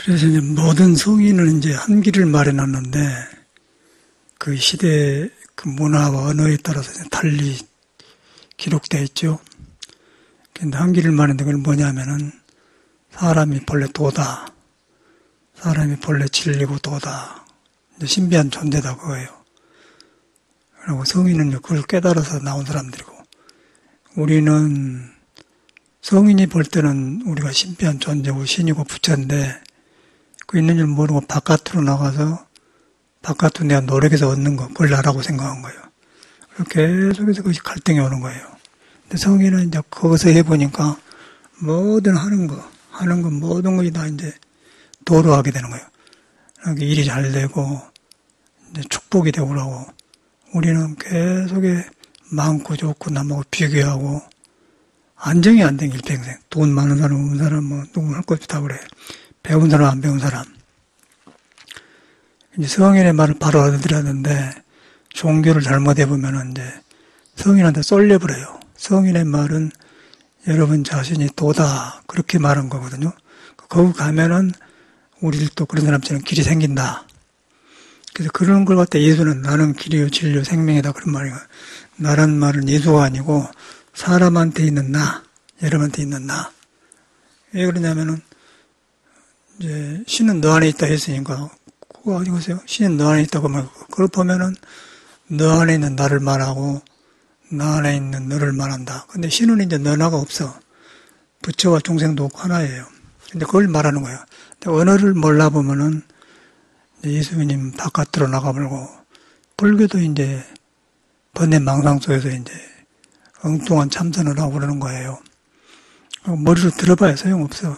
그래서 이제 모든 성인은 이제 한 길을 마련하는데 그 시대의 그 문화와 언어에 따라서 달리 기록되어 있죠. 근데 한 길을 마련하는데 그건 뭐냐면은 사람이 본래 도다. 사람이 본래 진리고 도다. 이제 신비한 존재다 그거예요. 그리고 성인은 그걸 깨달아서 나온 사람들이고 우리는 성인이 볼 때는 우리가 신비한 존재고 신이고 부처인데 그 있는 줄 모르고 바깥으로 나가서 바깥으로 내가 노력해서 얻는 거 그걸 나라고 생각한 거예요. 계속해서 그것이 갈등이 오는 거예요. 근데 성인은 이제 거기서 해보니까 뭐든 하는 거 모든 것이 다 이제 도로 하게 되는 거예요. 일이 잘 되고 이제 축복이 되고 그러고 우리는 계속에 많고 좋고 남하고 비교하고 안정이 안 된 일평생. 돈 많은 사람, 없는 사람, 뭐, 누구 할 것도 다 그래. 배운 사람, 안 배운 사람. 이제 성인의 말을 바로 알아들었는데, 종교를 잘못해보면은 이제 성인한테 쏠려버려요. 성인의 말은 여러분 자신이 도다. 그렇게 말한 거거든요. 거기 가면은 우리들도 그런 사람처럼 길이 생긴다. 그래서 그런 걸 갖다 예수는 나는 길이요, 진리요, 생명이다. 그런 말이에요. 나란 말은 예수가 아니고, 사람한테 있는 나, 여러분한테 있는 나. 왜 그러냐면은, 이제, 신은 너 안에 있다 했으니까, 그거 아니겠어요? 신은 너 안에 있다고 말하고, 그걸 보면은, 너 안에 있는 나를 말하고, 나 안에 있는 너를 말한다. 근데 신은 이제 너나가 없어. 부처와众생도 없고 하나예요. 근데 그걸 말하는 거예요. 근데 언어를 몰라보면은, 예수님 바깥으로 나가버리고, 불교도 이제, 번뇌망상 속에서 이제, 엉뚱한 참선을 하고 그러는 거예요. 머리로 들어봐야 소용없어.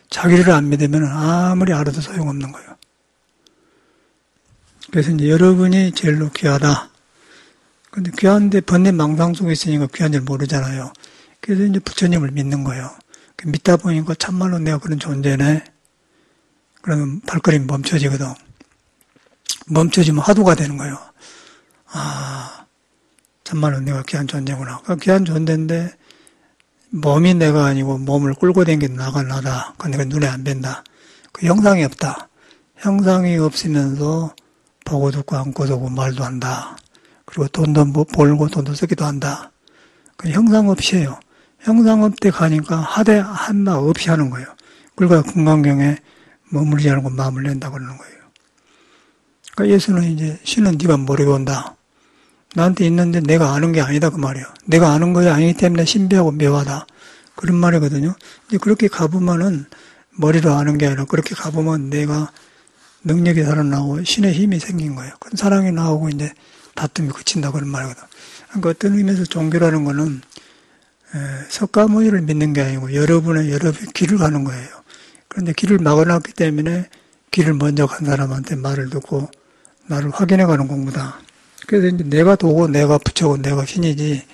자기를 안 믿으면 아무리 알아도 소용없는 거예요. 그래서 이제 여러분이 제일로 귀하다. 근데 귀한데 번뇌망상 속에 있으니까 귀한 줄 모르잖아요. 그래서 이제 부처님을 믿는 거예요. 믿다 보니까 참말로 내가 그런 존재네. 그러면 발걸음이 멈춰지거든. 멈춰지면 화두가 되는 거예요. 참말로 내가 귀한 존재구나. 귀한 존재인데 몸이 내가 아니고 몸을 끌고 다니는 나가 나다. 근데 그 눈에 안 뵌다. 그 형상이 없다. 형상이 없으면서 보고 듣고 안고 서고 말도 한다. 그리고 돈도 벌고 돈도 쓰기도 한다. 그 형상 없이 해요. 형상 없대 가니까 하되 한마 없이 하는 거예요. 그러니까 금강경에 머물지 않고 마음을 낸다 그러는 거예요. 그러니까 예수는 이제 신은 네가 모르게 온다. 나한테 있는데 내가 아는 게 아니다 그 말이에요. 내가 아는 것이 아니기 때문에 신비하고 묘하다. 그런 말이거든요. 이제 그렇게 가보면은 머리로 아는 게 아니라 그렇게 가보면 내가 능력이 살아나고 신의 힘이 생긴 거예요. 큰 사랑이 나오고 이제 다툼이 그친다 그런 말이거든. 그러니까 어떤 의미에서 종교라는 거는 석가모니를 믿는 게 아니고 여러분의 길을 가는 거예요. 그런데 길을 막아놨기 때문에 길을 먼저 간 사람한테 말을 듣고 나를 확인해 가는 공부다. 그래서 이제 내가 도고 내가 부처고 내가 신이지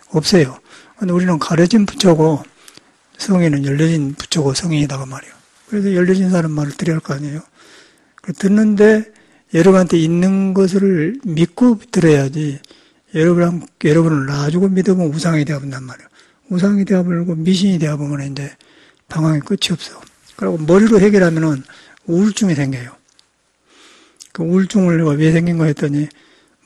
없어요. 근데 우리는 가려진 부처고 성인은 열려진 부처고 성인이다 그 말이에요. 그래서 열려진 사람 말을 들어야 할 거 아니에요. 듣는데 여러분한테 있는 것을 믿고 들어야지 여러분을 놔주고 믿으면 우상이 되어본단 말이에요. 우상이 되어버리고 미신이 되어보면 이제 방황이 끝이 없어. 그리고 머리로 해결하면은 우울증이 생겨요. 그 우울증을 왜 생긴 거 했더니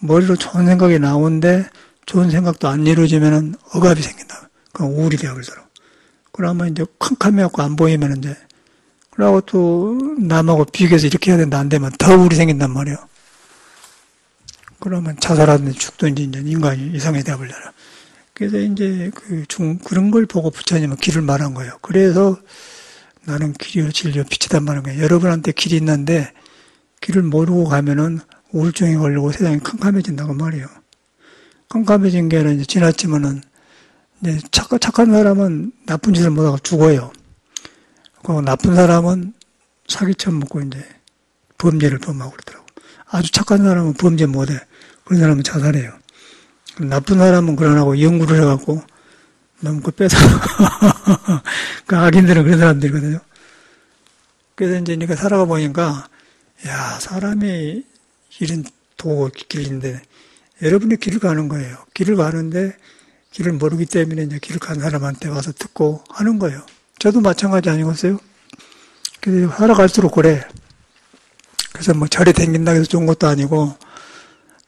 머리로 좋은 생각이 나오는데 좋은 생각도 안 이루어지면은 억압이 생긴다. 그럼 우울이 되어버리더라고. 그러면 이제 캄캄해갖고 안 보이면 이제 그러고 또 남하고 비교해서 이렇게 해야 된다 안 되면 더 우울이 생긴단 말이에요. 그러면 자살하든지 죽든지 이제 인간이 이상이 되어버리잖아. 그래서 이제 그런 걸 보고 부처님은 길을 말한 거예요. 그래서 나는 길이요 진리요 빛이단 말인 거예요. 여러분한테 길이 있는데 길을 모르고 가면은 우울증이 걸리고 세상이 캄캄해진다고 말이에요. 캄캄해진 게 아니라 이제 지나치면은 이제 착한 사람은 나쁜 짓을 못하고 죽어요. 그리고 나쁜 사람은 사기처럼 먹고 이제 범죄를 범하고 그러더라고. 아주 착한 사람은 범죄 못해. 그런 사람은 자살해요. 나쁜 사람은 그러나고 연구를 해갖고 너무 그 뺏어. 그 악인들은 그런 사람들이거든요. 그래서 이제 니가 살아가 보니까 야 사람이 길은 도고 길인데 여러분이 길을 가는 거예요. 길을 가는데 길을 모르기 때문에 이제 길을 간 사람한테 와서 듣고 하는 거예요. 저도 마찬가지 아니겠어요? 그래서 살아갈수록 그래. 그래서 뭐 절에 댕긴다고 해서 좋은 것도 아니고,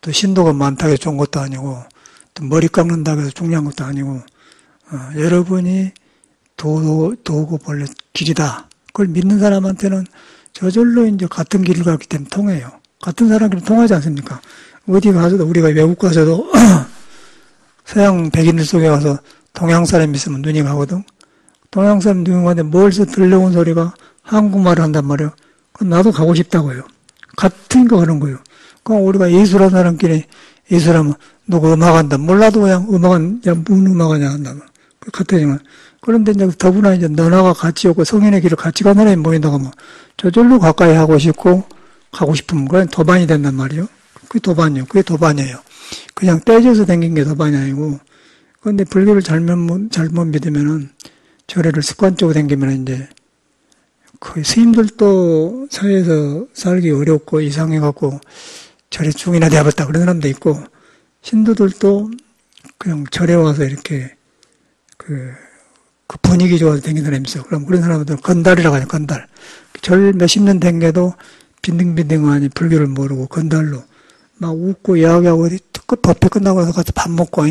또 신도가 많다고 해서 좋은 것도 아니고, 또 머리 깎는다고 해서 중요한 것도 아니고, 여러분이 도고 본래 길이다. 그걸 믿는 사람한테는 저절로 이제 같은 길을 갔기 때문에 통해요. 같은 사람끼리 통하지 않습니까? 어디 가서도, 우리가 외국 가서도, 서양 백인들 속에 가서 동양 사람이 있으면 눈이 가거든? 동양 사람 눈이 가는데 멀리서 들려온 소리가 한국말을 한단 말이에요. 그럼 나도 가고 싶다고요. 같은 거 하는 거예요. 그럼 우리가 예술하는 사람끼리 예술하면 누구 음악한다. 몰라도 그냥 음악은, 야, 무슨 음악하냐 한다. 같아지만. 그런데 이제 더구나 이제 너나가 같이 오고 성인의 길을 같이 가는 사람이 모인다고 하면 저절로 가까이 하고 싶고 가고 싶으면 그건 도반이 된단 말이에요. 그게 도반이에요. 그게 도반이에요. 그냥 떼져서 댕긴 게 도반이 아니고. 그런데 불교를 잘못 믿으면은 절에를 습관적으로 댕기면 이제 거의 스님들도 사회에서 살기 어렵고 이상해갖고 절에 중이나 되어버렸다 그런 사람도 있고 신도들도 그냥 절에 와서 이렇게 그 분위기 좋아서 댕기는 사람이 있어. 그럼 그런 사람들은 건달이라고 하죠, 건달. 절 몇십 년 댕겨도 빈둥빈둥하니 불교를 모르고 건달로 막 웃고 이야기하고 어디 법회 끝나고 나서 가서 밥 먹고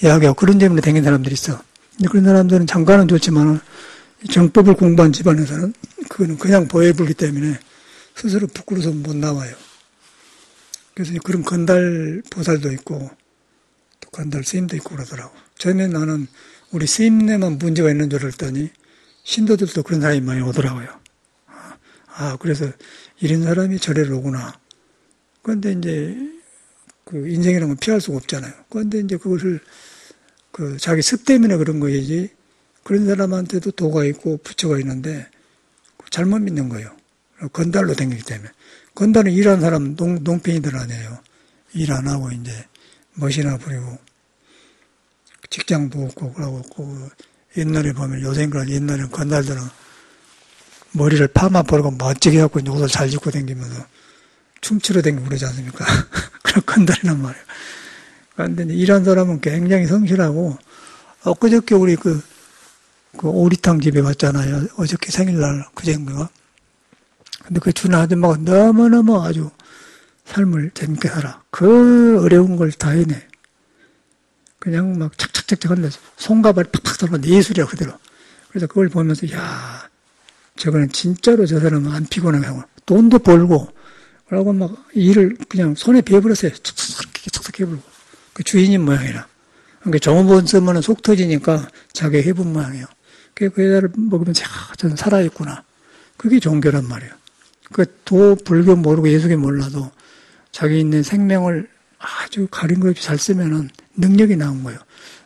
이야기하고 그런 재미로 댕긴 사람들이 있어. 근데 그런 사람들은 잠깐은 좋지만 정법을 공부한 집안에서는 그거는 그냥 보여불기 때문에 스스로 부끄러워서 못 나와요. 그래서 그런 건달 보살도 있고 또 건달 스님도 있고 그러더라고. 처음에 나는 우리 스님네만 문제가 있는 줄 알았더니 신도들도 그런 사람이 많이 오더라고요. 그래서 이런 사람이 절에를 오구나. 그런데 이제 그 인생이라는 건 피할 수가 없잖아요. 그런데 이제 그것을 그 자기 습 때문에 그런 거이지 그런 사람한테도 도가 있고 부처가 있는데 잘못 믿는 거예요. 건달로 댕기기 때문에. 건달은 일하는 사람 농민이들 아니에요. 일 안 하고 이제 멋이나 부리고 직장도 없고 그러고 옛날에 보면 요새는 옛날에는 건달들은 머리를 파마 버리고 멋지게 하고 옷을 잘 입고 다니면서 춤추러 다니고 그러지 않습니까? 그런 건달이란 말이에요. 그런데 일한 사람은 굉장히 성실하고 엊그저께 우리 그 오리탕 집에 갔잖아요. 어저께 생일날 그제인가. 근데 그 주는 아줌마가 너무너무 아주 삶을 재밌게 살아. 그 어려운 걸 다 해내. 그냥 막 착착착착 하는데 손가발이 팍팍 들어가는데 예술이야 그대로. 그래서 그걸 보면서 야 저거는 진짜로 저 사람은 안 피곤하게 하고 돈도 벌고 그러고 막 일을 그냥 손에 베어버렸어요. 척척 해버리고 그 주인인 모양이라. 그러니까 정원 쓰면은 속 터지니까 자기 해본 모양이에요. 그 여자를 먹으면서 저는 살아있구나. 그게 종교란 말이에요. 불교 모르고 예수교 몰라도 자기 있는 생명을 아주 가린 것 없이 잘 쓰면은 능력이 나온 거예요.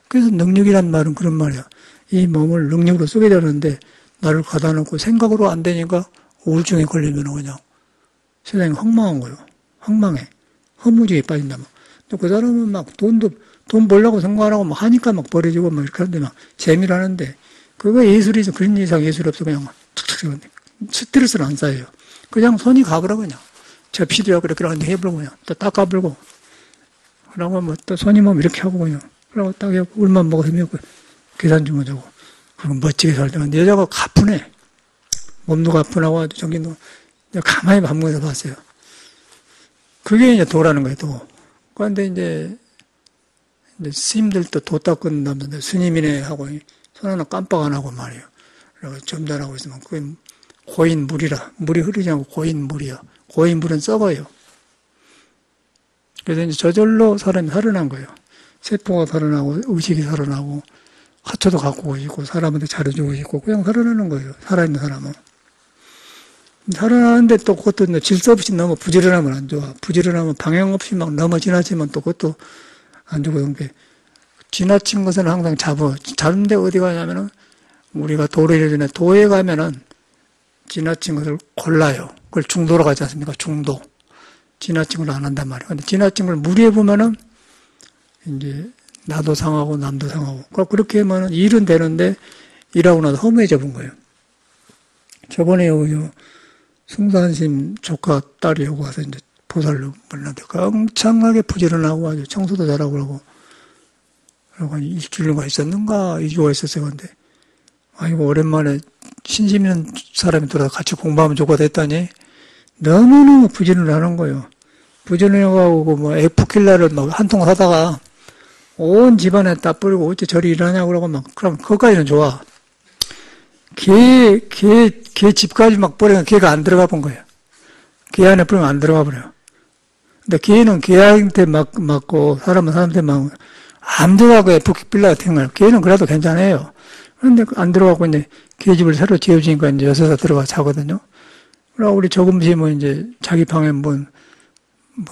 그래서 능력이란 말은 그런 말이에요. 이 몸을 능력으로 쓰게 되는데 나를 가다 놓고 생각으로 안 되니까 우울증에 걸리면 그냥 세상이 황망한 거예요. 황망해. 허무지에 빠진다면. 그 사람은 막 돈 벌려고 생각 안 하고 막 하니까 막 버려지고 막 이렇게 하는데 막 재미를 하는데 그거 예술이죠. 그런 이상 예술이 없어. 그냥 착착 스트레스를 안 쌓여요. 그냥 손이 가버려 그냥. 접시도 하고 이렇게 하는데 해버리고 그냥 또 닦아버리고 그러고 뭐 또 손이 뭐 이렇게 하고 그냥 그러고 딱 해고 울만 먹어서 먹고 계산 좀 하자고 그리고 멋지게 살다 근데 여자가 가뿐해. 몸도 가뿐하고 아주 정신도 가만히 밥 먹어서 봤어요. 그게 이제 도라는 거예요. 도. 그런데 이제 스님들도 도 닦는다면서 스님이네 하고 손 하나 깜빡 안 하고 말이에요. 그리고 점잖하고 있으면 그게 고인 물이라 물이 흐르지 않고 고인 물이야. 고인 물은 썩어요. 그래서 이제 저절로 사람이 살아난 거예요. 세포가 살아나고 의식이 살아나고 하초도 갖고 있고 사람한테 잘해주고 있고 그냥 살아나는 거예요. 살아있는 사람은. 살아나는데 또 그것도 질서 없이 너무 부지런하면 안 좋아. 부지런하면 방향 없이 막 너무 지나치면 또 그것도 안 좋고 게 지나친 것은 항상 잡은데 어디 가냐면은 우리가 도를 예전에 도에 가면은 지나친 것을 골라요. 그걸 중도로 가지 않습니까? 중도. 지나친 걸 안 한단 말이에요. 근데 지나친 걸 무리해 보면은 이제 나도 상하고 남도 상하고. 그렇게 하면은 일은 되는데 일하고 나서 허무해져 본 거예요. 저번에 승산심 조카 딸이 오고 와서 이제 보살로 만났는데 엄청나게 부지런하고 아주 청소도 잘하고 그러고 일주일인가 있었는가 2주가 있었어요. 근데 아이고 오랜만에 신심 있는 사람이 들어서 같이 공부하면 좋겠다 했더니 너무너무 부진을 하는 거예요. 부진을 해가고 뭐 에프킬라를 막 한 통 사다가 온 집안에 다 뿌리고 어째 저리 일하냐고 그러고 막 그럼 그것까지는 좋아. 개 집까지 막 뿌리면 개가 안 들어가 본 거예요. 개 안에 뿌리면 안 들어가 버려요. 근데 개는 개한테 맞고 사람은 사람한테 맞고 안 들어가고 에프킬라 같은 거예요. 개는 그래도 괜찮아요. 그런데 안 들어가고 이제 개 집을 새로 지어주니까 이제 여섯에 들어가 자거든요. 그러고 우리 조금씩은 이제 자기 방에 뭐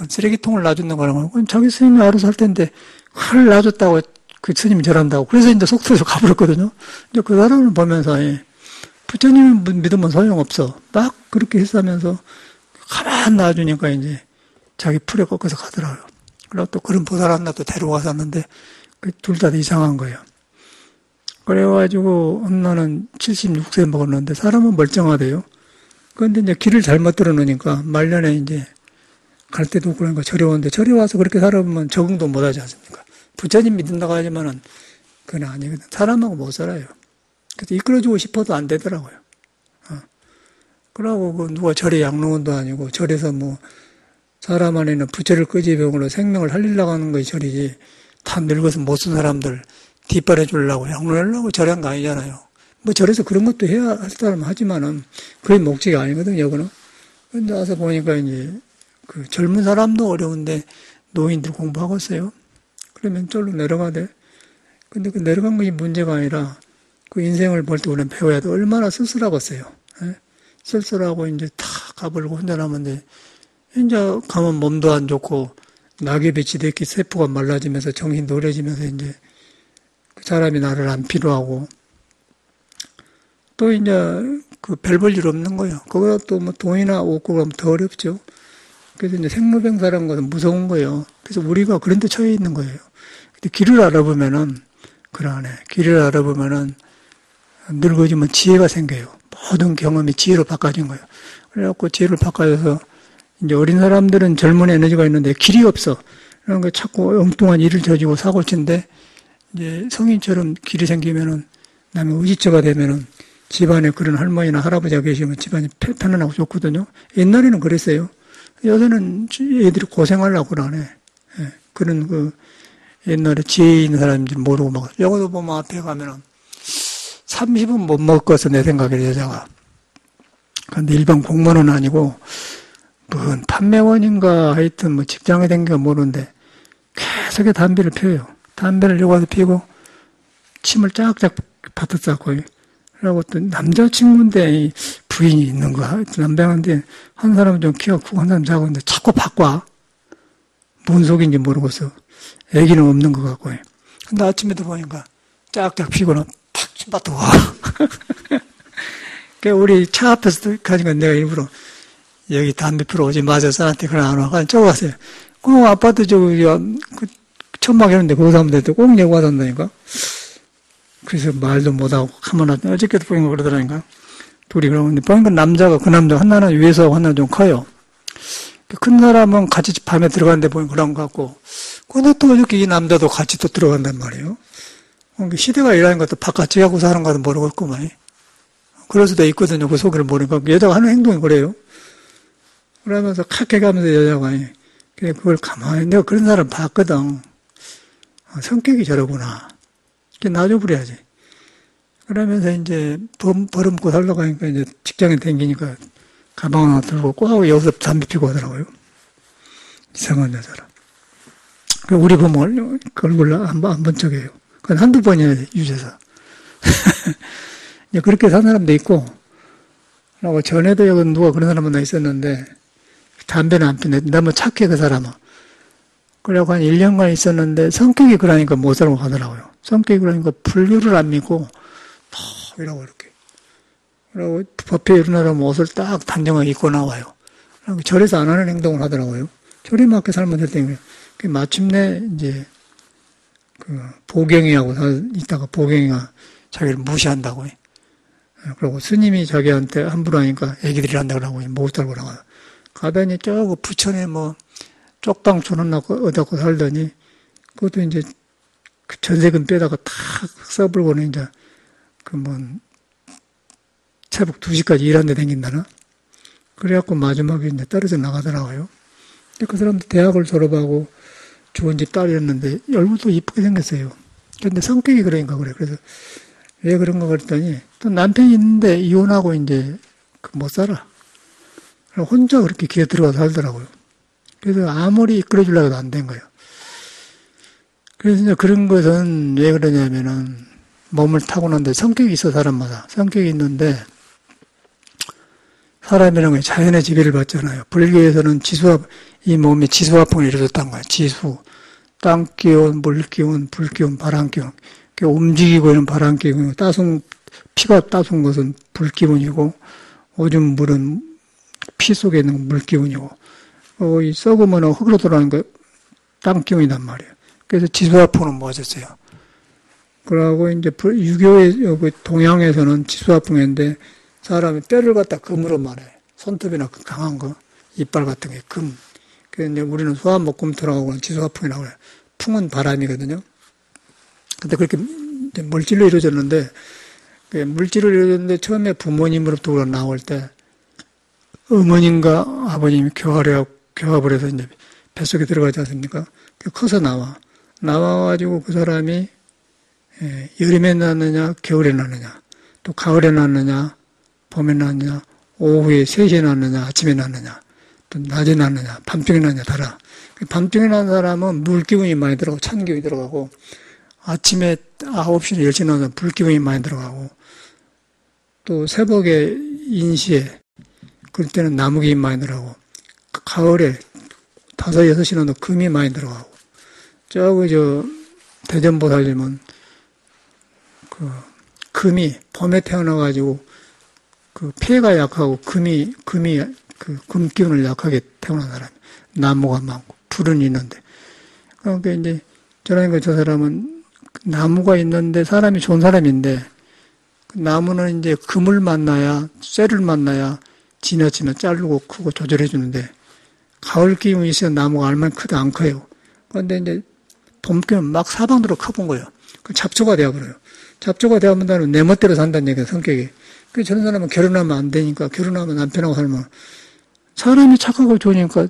쓰레기통을 놔준다고 그러는 거 자기 스님이 알아서 할 텐데 칼을 놔줬다고 그 스님이 저런다고. 그래서 이제 속 터져서 가버렸거든요. 이제 그 사람을 보면서 부처님을 믿으면 소용없어. 막 그렇게 했으면서 가만 놔주니까 이제 자기 풀에 꺾어서 가더라고요. 그리고 또 그런 보살 하나 또 데려와서 왔는데 둘 다 이상한 거예요. 그래가지고 엄마는 76세 먹었는데 사람은 멀쩡하대요. 그런데 이제 길을 잘못 들어놓으니까 말년에 이제 갈 때도 없고 그러니까 절에 오는데 절에 와서 그렇게 살아보면 적응도 못 하지 않습니까? 부처님 믿는다고 하지만은 그건 아니거든. 사람하고 못 살아요. 그래서 이끌어주고 싶어도 안 되더라고요. 그러고 그 누가 절에 양로원도 아니고 절에서 뭐 사람 안에는 부처를 끄집병으로 생명을 살리려고 하는 것이 절이지 다 늙어서 못 쓴 사람들 뒷발해 주려고 양로하려고 절한 거 아니잖아요. 뭐 절에서 그런 것도 해야 할 사람은 하지만은 그게 목적이 아니거든요, 그거는. 근데 와서 보니까 이제 그 젊은 사람도 어려운데 노인들 공부하고 있어요. 그러면 쫄로 내려가대. 근데 그 내려간 것이 문제가 아니라 그 인생을 볼 때 우리는 배워야 돼. 얼마나 쓸쓸하겠어요. 예? 쓸쓸하고 이제 다 가버리고 혼자 남았는데 이제 가면 몸도 안 좋고 낙엽이 지대끼 세포가 말라지면서 정신이 노래지면서 이제 그 사람이 나를 안 필요하고 또 이제 그 별 볼 일 없는 거예요. 그거가 또 뭐 돈이나 얻고 그러면 더 어렵죠. 그래서 이제 생로병사라는 것은 무서운 거예요. 그래서 우리가 그런 데 처해 있는 거예요. 근데 길을 알아보면은 그러네. 길을 알아보면은 늙어지면 지혜가 생겨요. 모든 경험이 지혜로 바꿔진 거예요. 그래갖고 지혜로 바꿔져서 이제 어린 사람들은 젊은 에너지가 있는데 길이 없어. 그러니까 자꾸 엉뚱한 일을 저지고 사고를 친데 이제 성인처럼 길이 생기면은 남의 의지처가 되면은 집안에 그런 할머니나 할아버지가 계시면 집안이 편안하고 좋거든요. 옛날에는 그랬어요. 요새는 애들이 고생하려고 그러네. 예, 그런 그 옛날에 지혜 있는 사람인지 모르고 막 여기도 보면 앞에 가면은 30은 못 먹었어 내 생각에 여자가. 근데 일반 공무원은 아니고 뭔 판매원인가 하여튼 뭐 직장에 댕겨 모르는데 계속 담배를 피워요. 담배를 여기서 피고 침을 쫙쫙 밭을 쌓고 그러고 또 남자친구인데 부인이 있는 거야. 남자인데 한 사람은 좀 키가 크고 한 사람은 작은데 자꾸 바꿔. 뭔 속인지 모르겠어. 애기는 없는 것 같고. 근데 아침에도 보니까 쫙쫙 피고는 팍 침밭도 와. 우리 차 앞에서 가니까 내가 일부러 여기 담배 피러 오지 마세요. 사람한테 그걸 안 와. 저거 가세요. 그 아파트 저기 그 천막에 있는데 거기서 하면 되는데 꼭 내고 가던다니까. 그래서 말도 못하고 가만히 어저께도 보니까 그러더라니까. 둘이 그러는데 보니까 남자가 그 남자 하나는 위에서 하나는 좀 커요. 큰 사람은 같이 밤에 들어갔는데 보니까 그런 것 같고 근데 또 어저께 이 남자도 같이 또 들어간단 말이에요. 시대가 이라는 것도 바깥에 하고 사는 것도 모르겠구만. 그럴 수도 있거든요. 그 속을 모르니까 여자가 하는 행동이 그래요. 그러면서 칵 해가면서 여자가 그걸 가만히 내가 그런 사람 봤거든. 성격이 저러구나. 놔줘버려야지. 그러면서 이제 벌어먹고 살려고 하니까 이제 직장에 댕기니까 가방 하나 들고 꼭 하고 여기서 담배 피고 하더라고요. 이상한 여자라. 우리 보면 그 얼굴 안 본 척이에요. 그건 한두 번이나 유재서. 그렇게 산 사람도 있고, 그리고 전에도 여기 누가 그런 사람 하나 있었는데, 담배는 안 피네. 너무 착해, 그 사람은. 그래갖고 한 1년간 있었는데, 성격이 그러니까 못 살고 가더라고요. 성격이 그러니까 불교를 안 믿고, 막 이러고 이렇게. 그리고 법회 일어나려면 옷을 딱 단정하게 입고 나와요. 그리고 절에서 안 하는 행동을 하더라고요. 절에 맞게 살면 될 때문에. 마침내 이제, 보경이하고 있다가 보경이가 자기를 무시한다고 해. 그리고 스님이 자기한테 함부로 하니까 애기들이 한다고 하고 못 살고 나가요. 가더니 저거 부천에 뭐 쪽방 주워놓고 얻었고 살더니 그것도 이제 그 전세금 빼다가 탁 써버리고는 이제 새벽 2시까지 일하는데 댕긴다나? 그래갖고 마지막에 이제 떨어져 나가더라고요. 그 사람도 대학을 졸업하고 좋은 집 딸이었는데 얼굴도 이쁘게 생겼어요. 근데 성격이 그러니까 그래. 그래서 왜 그런가 그랬더니 또 남편이 있는데 이혼하고 이제 못 살아. 혼자 그렇게 기어 들어가서 살더라고요. 그래서 아무리 이끌어주려고 해도 안 된 거예요. 그래서 이제 그런 것은 왜 그러냐면은 몸을 타고난데 성격이 있어, 사람마다. 성격이 있는데 사람이라는 게 자연의 지배를 받잖아요. 불교에서는 이 몸이 지수화풍을 이루어졌다는 거예요. 지수. 땅 기운, 물 기운, 불 기운, 바람 기운. 움직이고 있는 바람 기운이고, 피가 따순 것은 불 기운이고, 오줌 물은 피 속에 있는 물 기운이고, 이 썩으면 흙으로 돌아가는 거 땅 기운이란 말이에요. 그래서 지수화풍은 모아졌어요. 그러고 이제 유교의 동양에서는 지수화풍인데 사람이 뼈를 갖다 금으로 말해. 손톱이나 강한 거, 이빨 같은 게 금. 그런데 우리는 소화목금토라고 지수화풍이라고 해요. 풍은 바람이거든요. 근데 그렇게 물질로 이루어졌는데, 물질로 이루어졌는데 처음에 부모님으로부터 나올 때 어머님과 아버님이 교합을 해서 이제 뱃속에 들어가지 않습니까? 커서 나와가지고 그 사람이 여름에 낳느냐, 겨울에 낳느냐, 또 가을에 낳느냐, 봄에 낳느냐, 오후에 3시에 낳느냐, 아침에 낳느냐, 또 낮에 낳느냐, 밤중에 낳느냐, 달아. 밤중에 낳는 사람은 물 기운이 많이 들어가고, 찬 기운이 들어가고, 아침에 9시나 10시에 낳는 사람은 불 기운이 많이 들어가고, 또 새벽에 인시에, 그럴 때는 나무 기운이 많이 들어가고, 가을에 5, 6시에 낳는 금이 많이 들어가고, 대전보살님은 금이 봄에 태어나가지고 폐가 약하고 금이 금 기운을 약하게 태어난 사람. 나무가 많고 불은 있는데. 그러니까 이제 저러니까 저 사람은 나무가 있는데 사람이 좋은 사람인데 나무는 이제 금을 만나야 쇠를 만나야 지나치면 자르고 크고 조절해 주는데 가을 기운이 있어야 나무가 얼마나 크다 안 커요. 그런데 이제 봄 기운은 막 사방으로 커본 거예요. 그 잡초가 되어버려요. 잡초가 되어버리면 내 멋대로 산다는 얘기예요, 성격이. 그 저런 사람은 결혼하면 안 되니까, 결혼하면 남편하고 살면, 사람이 착하고 좋으니까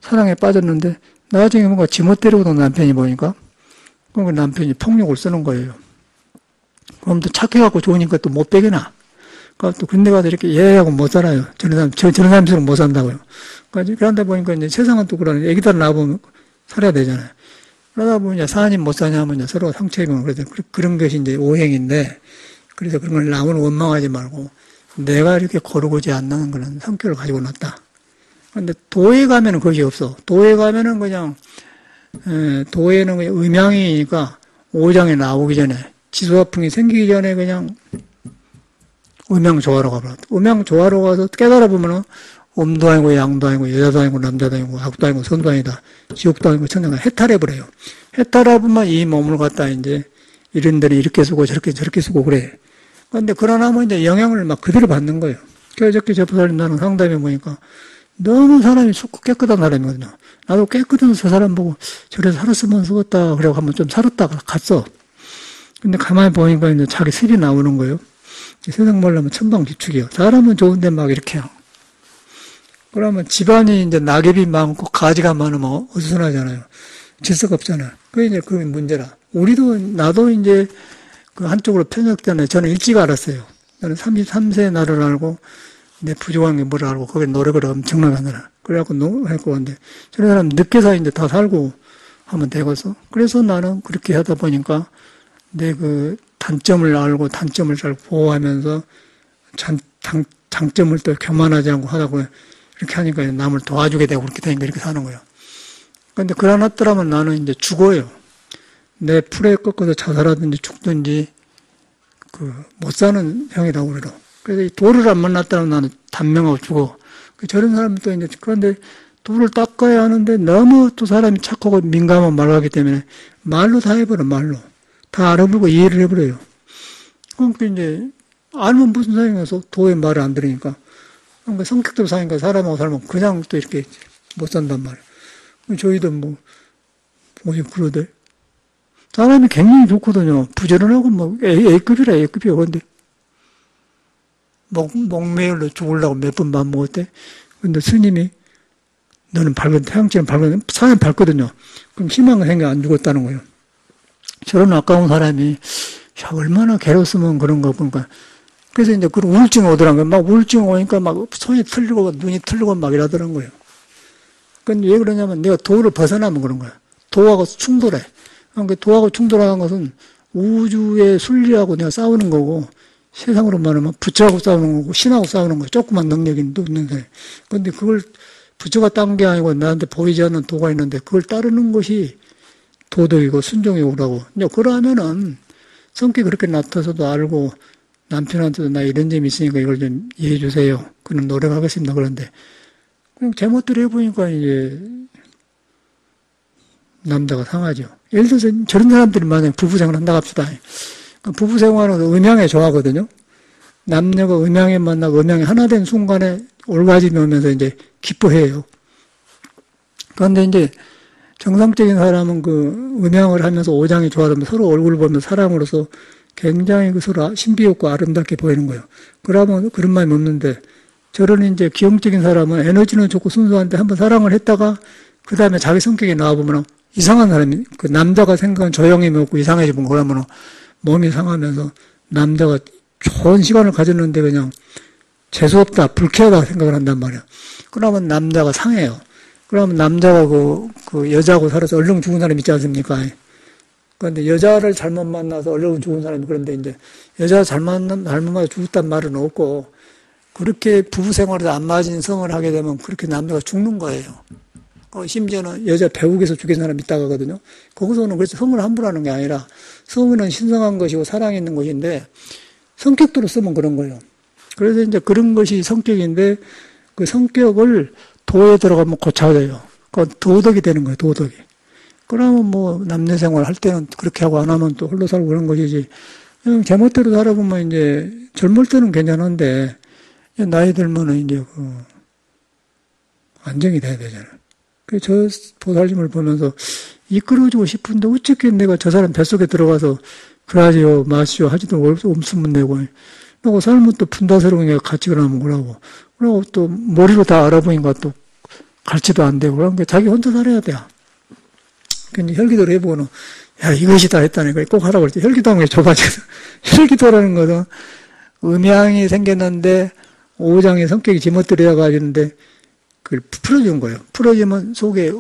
사랑에 빠졌는데, 나중에 뭔가 지멋대로도 남편이 보니까, 그럼 그 남편이 폭력을 쓰는 거예요. 그럼 또 착해갖고 좋으니까 또 못 빼겨나. 그러니까 또 군대 가서 이렇게 얘하고 못 살아요. 저런 사람처럼 못 산다고요. 그러다 보니까 이제 세상은 또 그러네. 애기들 낳아보면 살아야 되잖아요. 그러다 보면 이제 사님 못 사냐면 이제 서로 상처 입으면 그래서 그런 것이 이제 오행인데, 그래서 그런 걸 남을 원망하지 말고 내가 이렇게 고르고지 않는 그런 성격을 가지고 났다. 그런데 도에 가면은 그것이 없어. 도에 가면은 그냥 도에는 그냥 음양이니까 오장에 나오기 전에 지수화풍이 생기기 전에 그냥 음양조화로 가버려. 음양조화로 가서 깨달아 보면은 음도 아니고 양도 아니고 여자도 아니고 남자도 아니고 악도 아니고 선도 아니다. 지옥도 아니고 천당도 해탈해버려요. 해탈해보면 이 몸을 갖다 이제 이런 데는 이렇게 쓰고 저렇게 쓰고 그래. 그런데 그러나면 이제 영향을 막 그대로 받는 거예요. 어저께 저 보살님 나는 상담해 보니까 너무 사람이 좋고 깨끗한 사람이거든요. 나도 깨끗한 저 사람 보고 저래 살았으면 쓰겠다. 그래고 한번 좀 살았다가 갔어. 근데 가만히 보니까 이제 자기 슬이 나오는 거예요. 세상 몰라면 천방지축이요. 사람은 좋은데 막 이렇게 해요. 그러면 집안이 이제 낙엽이 많고 가지가 많으면 어수선하잖아요. 질서가 없잖아요. 그게 이제 그게 문제라. 나도 이제 그 한쪽으로 편협되네. 저는 일찍 알았어요. 저는 33세 나를 알고, 내 부족한 게 뭘 알고, 거기에 노력을 엄청나게 하느라. 그래갖고 할 건데, 저런 사람 늦게 이제 다 살고 하면 되겠어. 그래서 나는 그렇게 하다 보니까 내 그 단점을 알고 단점을 잘 보호하면서 장점을 또 교만하지 않고 하다 보니 이렇게 하니까 남을 도와주게 되고 그렇게 되니까 이렇게 사는 거예요. 그런데 그러놨더라면 나는 이제 죽어요. 내 풀에 꺾어서 자살하든지 죽든지 못 사는 형이다 우리로. 그래서 이 도를 안 만났다면 나는 단명하고 죽어. 저런 사람은 또 이제 그런데 도를 닦아야 하는데 너무 또 사람이 착하고 민감하고 말하기 때문에 말로 다 해버려. 말로 다 알아보고 이해를 해버려요. 그러니까 이제 알면 무슨 소용이어서 도의 말을 안 들으니까. 그러니까 성격대로 사니까 사람하고 살면 그냥 또 이렇게 못 산단 말이에요. 저희도 뭐지 그러대. 사람이 굉장히 좋거든요. 부지런하고 A급이라 A급이요. 근데 목매일로 죽으려고 몇 번 마음 먹었대. 근데 스님이 너는 태양처럼 밝은, 사람 밝거든요. 그럼 희망은 생겨 안 죽었다는 거예요. 저런 아까운 사람이, 야, 얼마나 괴로웠으면 그런가 보니까. 그래서 이제 그런 우울증이 오더란 거예요. 막 우울증 오니까 막 손이 틀리고 눈이 틀리고 막 이러더란 거예요. 근데 왜 그러냐면 내가 도를 벗어나면 그런 거야. 도하고 충돌해. 그러니까 도하고 충돌하는 것은 우주의 순리하고 내가 싸우는 거고, 세상으로 말하면 부처하고 싸우는 거고, 신하고 싸우는 거예요. 조그만 능력이 있는데. 근데 그걸 부처가 딴 게 아니고 나한테 보이지 않는 도가 있는데 그걸 따르는 것이 도덕이고 순종이 오라고. 이제 그러면은 성격이 그렇게 나타서도 알고 남편한테도 나 이런 점이 있으니까 이걸 좀 이해해 주세요. 그는 노력하겠습니다. 그런데 그냥 제멋대로 해보니까 이제 남자가 상하죠. 예를 들어서 저런 사람들이 만약에 부부생활 한다고 합시다. 부부생활은 음양에 좋아하거든요. 남녀가 음양에 만나고 음양이 하나 된 순간에 올가짐이 오면서 이제 기뻐해요. 그런데 이제 정상적인 사람은 그 음양을 하면서 오장이 좋아하면 서로 얼굴 보면 사랑으로서 굉장히 그 서로 신비롭고 아름답게 보이는 거예요. 그러면 그런 마음이 없는데 저런 이제 기형적인 사람은 에너지는 좋고 순수한데 한번 사랑을 했다가 그 다음에 자기 성격이 나와보면 이상한 사람이, 그 남자가 생각한 조용히 먹고 이상해지면 그러면 몸이 상하면서 남자가 좋은 시간을 가졌는데 그냥 재수없다, 불쾌하다 생각을 한단 말이야. 그러면 남자가 상해요. 그러면 남자가 그 여자하고 살아서 얼른 죽은 사람 있지 않습니까? 그런데 여자를 잘못 만나서 얼른 죽은 사람이 그런데 이제 여자 잘못 만나서 죽었단 말은 없고 그렇게 부부 생활에서 안 맞은 성을 하게 되면 그렇게 남자가 죽는 거예요. 심지어는 여자 배국에서 죽인 사람이 있다고 하거든요. 거기서는 그래서 성을 함부로 하는 게 아니라 성은 신성한 것이고 사랑이 있는 것인데 성격대로 쓰면 그런 거예요. 그래서 이제 그런 것이 성격인데 그 성격을 도에 들어가면 고쳐져요. 그 도덕이 되는 거예요, 도덕이. 그러면 뭐 남녀 생활 할 때는 그렇게 하고 안 하면 또 홀로 살고 그런 것이지. 그냥 제멋대로 살아보면 이제 젊을 때는 괜찮은데 나이 들면은 이제 안정이 돼야 되잖아요. 저 보살님을 보면서 이끌어주고 싶은데 어떻게 내가 저 사람 뱃속에 들어가서 그러지요, 마시오 하지도 없으면 내고 그리고 삶은 또 분다스러운 게 같이 그러면 그러고 그리고 또 머리로 다 알아보니까 또 갈치도 안 되고 그러니까 자기 혼자 살아야 돼요. 근데 혈기도를 해보고는 야 이것이다 했다니까 꼭 하라고 그랬지. 혈기도하면 게 좁아져서 혈기도라는 것은 음양이 생겼는데 오장의 성격이 지멋대로 가지는데 그걸 풀어준 거예요. 풀어주면 속에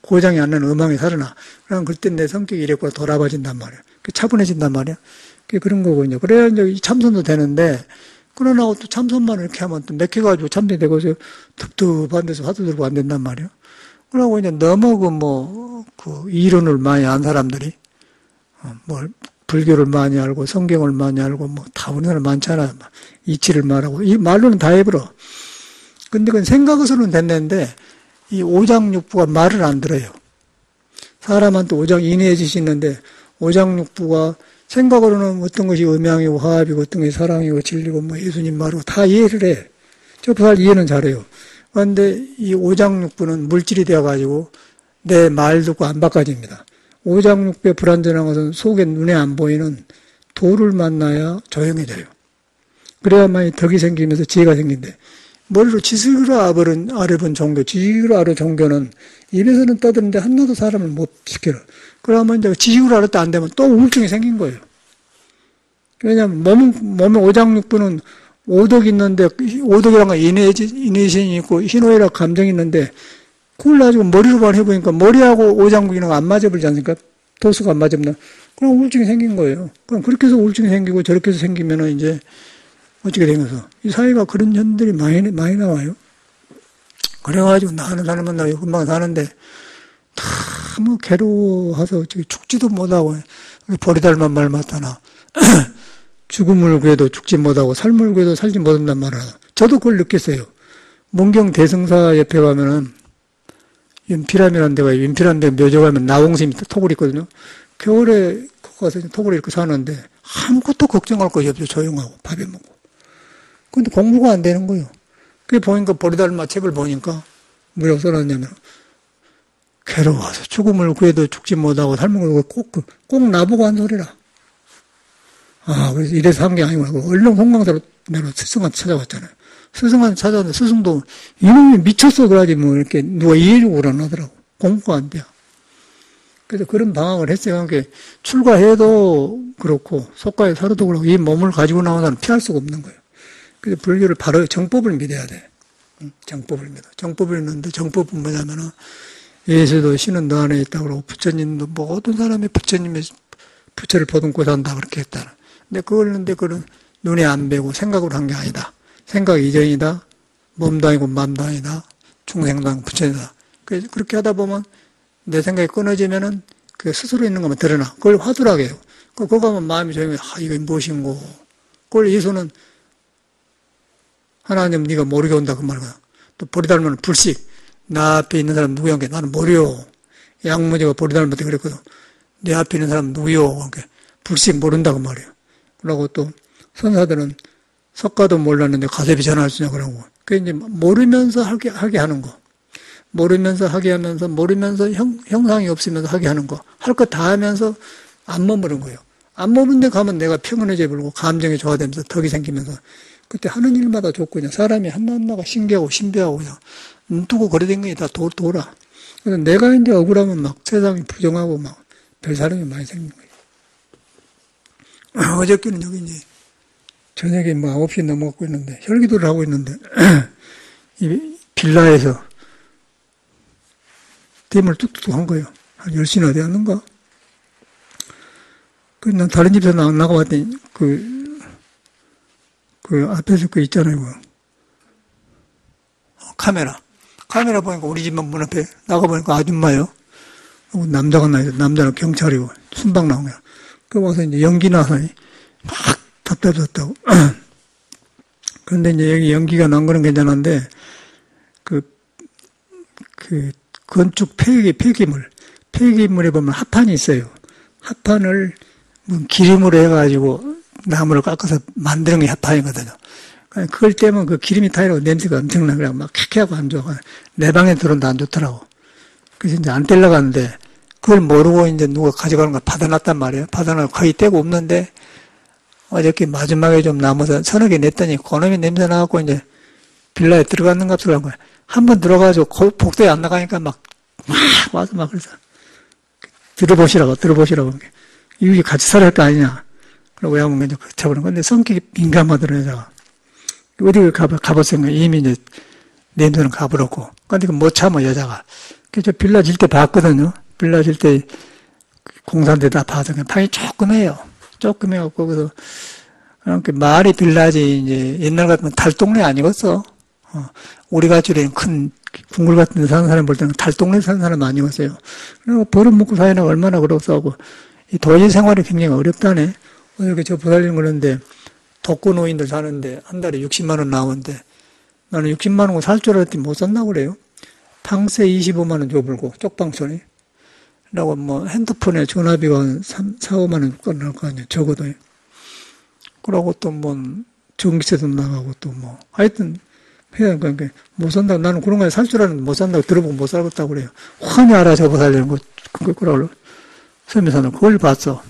고장이 안 나는 음양이 살아나. 그럼 그때 내 성격이 이랬구나 돌아봐진단 말이에요. 차분해진단 말이에요. 그게 그런 거거든요. 그래야 이제 참선도 되는데, 그러나 또 참선만 이렇게 하면 또 맥혀가지고 참선이 되고, 텁텁한 데서 화두 들고 안 된단 말이에요. 그러고 이제 너무 이론을 많이 안 사람들이, 불교를 많이 알고, 성경을 많이 알고, 다 우리나라 많잖아요. 이치를 말하고, 이 말로는 다 해버려. 근데 그건 생각으로는 됐는데, 이 오장육부가 말을 안 들어요. 사람한테 오장 인해지시는데, 오장육부가 생각으로는 어떤 것이 음양이고 화합이고 어떤 것이 사랑이고 진리고 예수님 말이고 다 이해를 해. 저 보살 이해는 잘해요. 그런데 이 오장육부는 물질이 되어가지고 내 말 듣고 안 바꿔집니다. 오장육부의 불완전한 것은 속에 눈에 안 보이는 도를 만나야 조용해져요. 그래야만이 덕이 생기면서 지혜가 생긴대. 머리로 지식으로 알아본 종교, 지식으로 알아본 종교는 입에서는 떠드는데 하나도 사람을 못 시켜요. 그러면 이제 지식으로 알았다 안 되면 또 우울증이 생긴 거예요. 왜냐하면 몸에 오장육부는 오덕이 있는데, 오덕이란 건 이내신이 있고, 희노애락 감정이 있는데, 그걸 가지고 머리로만 해보니까 머리하고 오장육부는 안 맞아버리지 않습니까? 도수가 안 맞으면. 그럼 우울증이 생긴 거예요. 그럼 그렇게 해서 우울증이 생기고 저렇게 해서 생기면은 이제 어떻게 되면서 이 사회가 그런 현들이 많이 나와요. 그래가지고 나는 사람 만나고 금방 사는데 너무 괴로워서 죽지도 못하고 버리달만 말 맞다나 죽음을 구해도 죽지 못하고 삶을 구해도 살지 못한단 말이야. 저도 그걸 느꼈어요. 문경 대승사 옆에 가면은 윤피람이라는 데가 윤피라는 데 묘저 가면 나홍스님이 톡을 있거든요. 겨울에 가서 톡을 이렇게 사는데 아무것도 걱정할 것이 없어요. 조용하고 밥에 먹고. 근데 공부가 안 되는 거예요. 그게 보니까 보리달마 책을 보니까 뭐라고 써놨냐면 괴로워서 죽음을 구해도 죽지 못하고 삶을 구해도 꼭 나보고 한 소리라. 그래서 이래서 한 게 아니고, 얼른 홍강사로 내가 스승한테 찾아갔잖아요. 스승한테 찾아왔는데, 스승도, 이놈이 미쳤어, 그러지, 뭐, 이렇게, 누가 이해해주고 그러나더라고. 공부가 안 돼. 그래서 그런 방황을 했어요. 그러니까, 출가해도 그렇고, 속가에 살아도 그렇고, 이 몸을 가지고 나온 사람은 피할 수가 없는 거예요. 그래서 불교를 바로 정법을 믿어야 돼. 정법을 믿어. 정법을 믿는데, 정법은 뭐냐면은, 예수도 신은 너 안에 있다고 그러고, 부처님도 모든 사람이 부처님의 부처를 보듬고 산다, 그렇게 했다. 근데 그걸 눈에 안 배고 생각으로 한 게 아니다. 생각 이전이다. 몸도 아니고 맘도 아니다. 중생도 아니고 부처이다. 그래서 그렇게 하다 보면 내 생각이 끊어지면은 그 스스로 있는 것만 드러나. 그걸 화두라고 해요. 그거 가면 마음이 조용해. 이거 무엇인고. 그걸 예수는 하나님 네가 모르게 온다 그 말이야. 또 보리닮은 불식. 나 앞에 있는 사람 누구야? 나는 모르요. 양무지가 보리닮한테 그랬거든. 내 앞에 있는 사람 누구요? 그러니까 불식 모른다 그 말이에요. 그러고 또 선사들은 석가도 몰랐는데 가세비 전할 수 있냐 그러고. 그 이제 모르면서 하게 하는 거. 모르면서 하게 하면서 모르면서 형상이 없으면서 하게 하는 거. 할 거 다 하면서 안 머무른 거예요. 안 머무른 데 가면 내가 평온해져 버리고 감정이 좋아지면서 덕이 생기면서 그때 하는 일마다 좋고 그냥 사람이 하나하나가 신기하고 신비하고 그냥 눈 뜨고 그래 된 거니 다 돌아. 그래서 내가 이제 억울하면 막 세상이 부정하고 막 별 사람이 많이 생긴 거예요. 어저께는 여기 이제 저녁에 뭐 9시 넘어가고 있는데 혈기도를 하고 있는데 이 빌라에서 댐을 뚝뚝 한 거예요. 한 10시나 되었는가? 난 다른 집에서 나가봤더니 그 앞에서 그 있잖아요. 카메라 보니까 우리 집만 문 앞에 나가보니까 아줌마요. 남자가 나요. 남자는 경찰이고 순방 나온 거야. 그 와서 이제 연기 나서 막 답답했다고. 그런데 이제 여기 연기가 난 거는 괜찮은데 그 건축 폐기물에 보면 합판이 있어요. 합판을 기름으로 해가지고 나무를 깎아서 만드는 게 합판이거든요. 그걸 떼면 그 기름이 타이라고 냄새가 엄청나고 막 쾌쾌하고 안 좋아. 내 방에 들어온다 안 좋더라고. 그래서 이제 안 떼려고 하는데 그걸 모르고 이제 누가 가져가는 걸 받아놨단 말이에요. 받아놔서 거의 떼고 없는데 어저께 마지막에 좀 남아서 서너 개 냈더니 그놈이 냄새 나갖고 이제 빌라에 들어가는 값을 한 거야. 한번 들어가서 복도에 안 나가니까 막 와서 막 그래서 들어보시라고. 이게 같이 살아야 할 거 아니냐. 그러고 야면 이제 쳐버린 건데 성격이 민감하더라고요, 여자가. 어디 가봤으니까 이미 이제 냄새는 가버렸고. 근데 못 참아, 여자가. 그래서 빌라 질 때 봤거든요. 빌라 질 때 공사인데 다 봐서 그냥 방이 조금 해요. 조금 해갖고, 그래서, 말이 빌라지, 이제, 옛날 같으면 달동네 아니겠어. 우리 같이 이런 큰 궁궐 같은 데 사는 사람 볼 때는 달동네 사는 사람 아니었어요. 그리고 벌어먹고 사니까 얼마나 그렇다고. 이 도시 생활이 굉장히 어렵다네. 이렇게 저 보살님 그러는데, 독거노인들 사는데, 한 달에 60만 원 나오는데, 나는 60만 원 살 줄 알았더니 못 산다고 그래요. 방세 25만 원 줘불고, 쪽방소리. 라고 뭐 핸드폰에 전화비가 한 4, 5만 원 끝날 거 아니에요. 적어도. 그러고 또 뭐 전기세도 나가고 또 뭐 하여튼 해야 그러니까 못 산다고 나는 그런 거에 살 줄 알았는데 못 산다고 들어보고 못 살겠다고 그래요. 환히 알아 저거 살려는 거 그거라고 서면서는 그걸 봤어.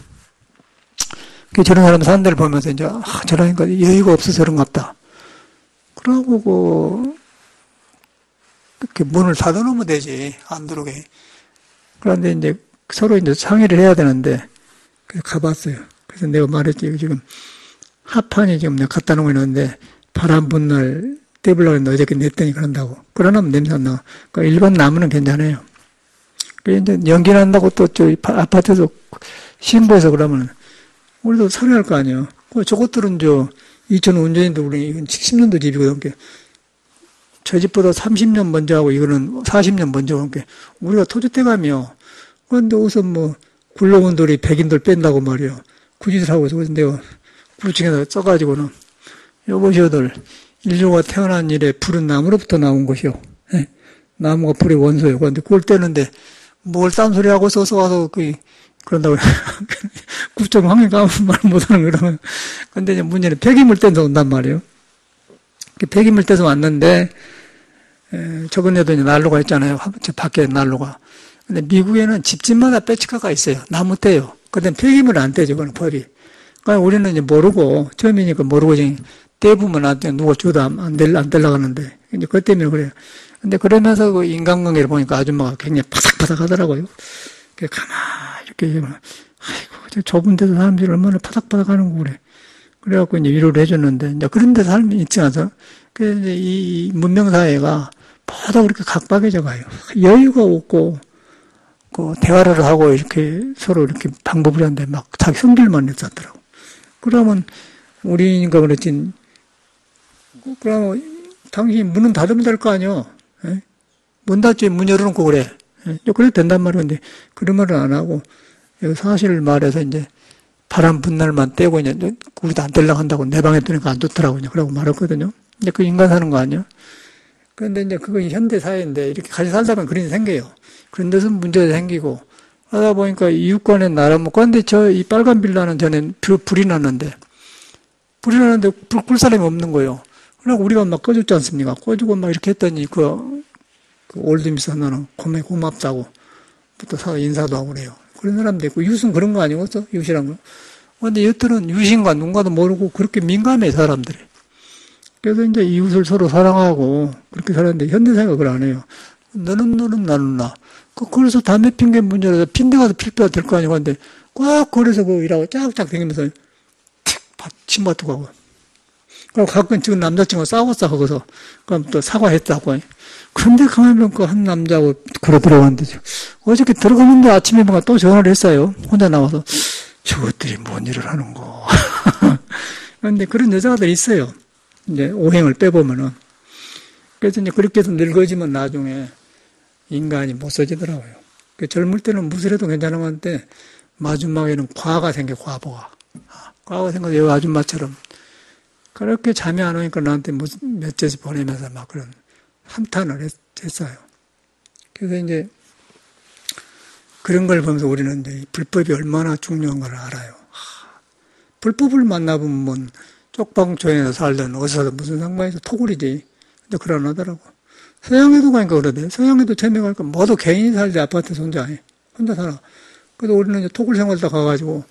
그 저런 사람 사는 데를 보면서 이제 저러니까 여유가 없어서 그런 것 같다. 그러고 이렇게 문을 닫아놓으면 되지 안 들어오게. 그런데 이제 서로 이제 상의를 해야 되는데, 그래서 가봤어요. 그래서 내가 말했지, 지금 합판이 지금 내가 갖다 놓고 있는데, 바람 분 날 떼보려고 했는데 어저께 냈더니 그런다고. 그러나면 냄새 안 나. 그러니까 일반 나무는 괜찮아요. 그래서 이제 연기 난다고 또 저 아파트에서 신고해서 그러면, 우리도 살아야 할 거 아니에요. 저것들은 2005년도 우리 이건 70년도 집이거든. 저 집보다 30년 먼저 하고 이거는 40년 먼저 하고 우리가 토주대감이요. 그런데 우선 뭐 굴러온 돌이 백인돌 뺀다고 말이요. 구짓을 하고 있어. 그래서 내가 구층에다 써가지고는 여보시오들 인류가 태어난 이래 불은 나무로부터 나온 것이요. 네. 나무가 불의 원소요. 그런데 그걸 떼는데 뭘 딴소리 하고 써서 와서 그런다고 국정 황해 가면 말 못하는 거라면. 근데 이제 문제는 폐기물 떼서 온단 말이에요. 폐기물 떼서 왔는데 저번에도 이제 난로가 있잖아요. 저 밖에 난로가. 근데 미국에는 집집마다 빼치카가 있어요. 나무 떼요. 근데 폐기물을 안 떼죠. 그건 법이. 그러니까 우리는 이제 모르고, 처음이니까 모르고, 떼부면 안 돼. 누가 줘도 안 들어가는데. 이제 그것 때문에 그래요. 근데 그러면서 그 인간관계를 보니까 아줌마가 굉장히 파삭파삭 하더라고요. 가만히 이렇게, 아이고, 저 좁은 데서 사람들이 얼마나 파삭파삭 하는 거 그래. 그래갖고 이제 위로를 해줬는데, 이제 그런 데 삶이 있지 않아서, 그래서 이제 이 문명사회가 모두 그렇게 각박해져 가요. 여유가 없고, 그, 대화를 하고 이렇게 서로 이렇게 방법을 하는데 막 자기 성질만 냈었더라고. 그러면, 우리니까 그렇지, 그러면 당신이 문은 닫으면 될 거 아니요? 예? 문 닫지, 문 열어놓고 그래. 예? 그래도 된단 말인데, 그런 말은 안 하고, 사실 말해서 이제, 바람 분 날만 떼고, 이제, 우리도 안 들라고 한다고 내 방에 뜨니까 안 좋더라고, 이제. 그러고 말했거든요. 이제 그 인간 사는 거 아니야? 그런데 이제 그건 현대사회인데, 이렇게 같이 살다 보면 그런 게 생겨요. 그런 데서 문제가 생기고, 하다 보니까 이웃간에 나라먹고, 근데 이 빨간 빌라는 전에 불이 났는데, 불 끌 사람이 없는 거예요. 그러고 우리가 막 꺼줬지 않습니까? 꺼주고 막 이렇게 했더니, 그 올드미스 하나는 고맙다고, 또 인사도 하고 그래요. 그런 사람도 있고, 이웃은 그런 거 아니겠어? 이웃이란 거. 근데 이웃들은 이웃인가 누군가도 모르고 그렇게 민감해, 사람들이. 그래서 이제 이웃을 서로 사랑하고 그렇게 살았는데, 현대사회가 그걸 안 해요. 너는 나는 나. 그래서 담배 핑계 문제라서 핀데 가서 필요가 될 거 아니고, 근데 꽉 거리서 그 일하고 쫙쫙 다니면서 침 맞고 가고. 그리고 가끔 지금 남자친구가 싸웠어, 거기서. 그럼 또 사과했다고. 그런데 가면 그 한 남자하고 그러 들어갔는데, 어저께 들어갔는데 아침에 뭔가 또 전화를 했어요. 혼자 나와서. 저것들이 뭔 일을 하는 거. 그런데 그런 여자들 있어요. 이제 오행을 빼보면은. 그래서 이제 그렇게 해서 늙어지면 나중에 인간이 못 써지더라고요. 젊을 때는 무술해도 괜찮은 건데, 마지막에는 과가 생겨, 과보가. 과가 생겨서 이 아줌마처럼. 그렇게 잠이 안 오니까 나한테 몇 제씩 보내면서 막 그런 한탄을 했어요. 그래서 이제 그런 걸 보면서 우리는 이제 불법이 얼마나 중요한 걸 알아요. 불법을 만나보면 뭐 쪽방촌에서 살든 어디서 무슨 상관에서 토굴이지. 근데 그러나더라고. 서양에도 가니까 그러대. 서양에도 처음에 가니까 모두 개인이 살지 아파트에서 혼자 살아. 그래도 우리는 이제 토굴 생활다 가가지고,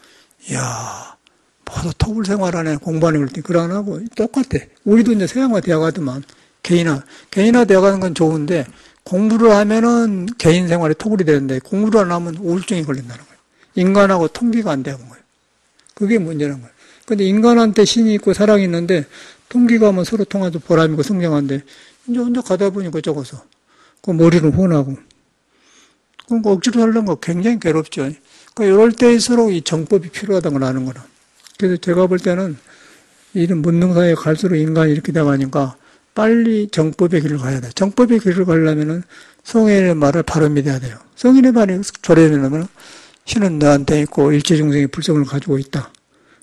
이야, 모두 토굴 생활하네, 공부하는 걸 그걸 안 하고 똑같아. 우리도 이제 서양화 대학 가더만, 개인화 대학 가는 건 좋은데, 공부를 하면은 개인 생활이 토굴이 되는데, 공부를 안 하면 우울증이 걸린다는 거예요. 인간하고 통기가 안 되는 거예요. 그게 문제라는 거예요. 근데 인간한테 신이 있고 사랑이 있는데, 통기가 하면 서로 통하도 보람이고 성장한데, 이제 혼자 가다 보니까 적어서, 그 머리는 혼하고. 그러니까 억지로 살려는 거 굉장히 괴롭죠. 그러니까 이럴 때일수록 이 정법이 필요하다는 걸 아는 거라. 그래서 제가 볼 때는 이런 문명사회에 갈수록 인간이 이렇게 돼가니까 빨리 정법의 길을 가야 돼. 정법의 길을 가려면은 성인의 말을 바로 믿어야 돼요. 성인의 말이 조례하면 신은 너한테 있고 일체중생의 불성을 가지고 있다.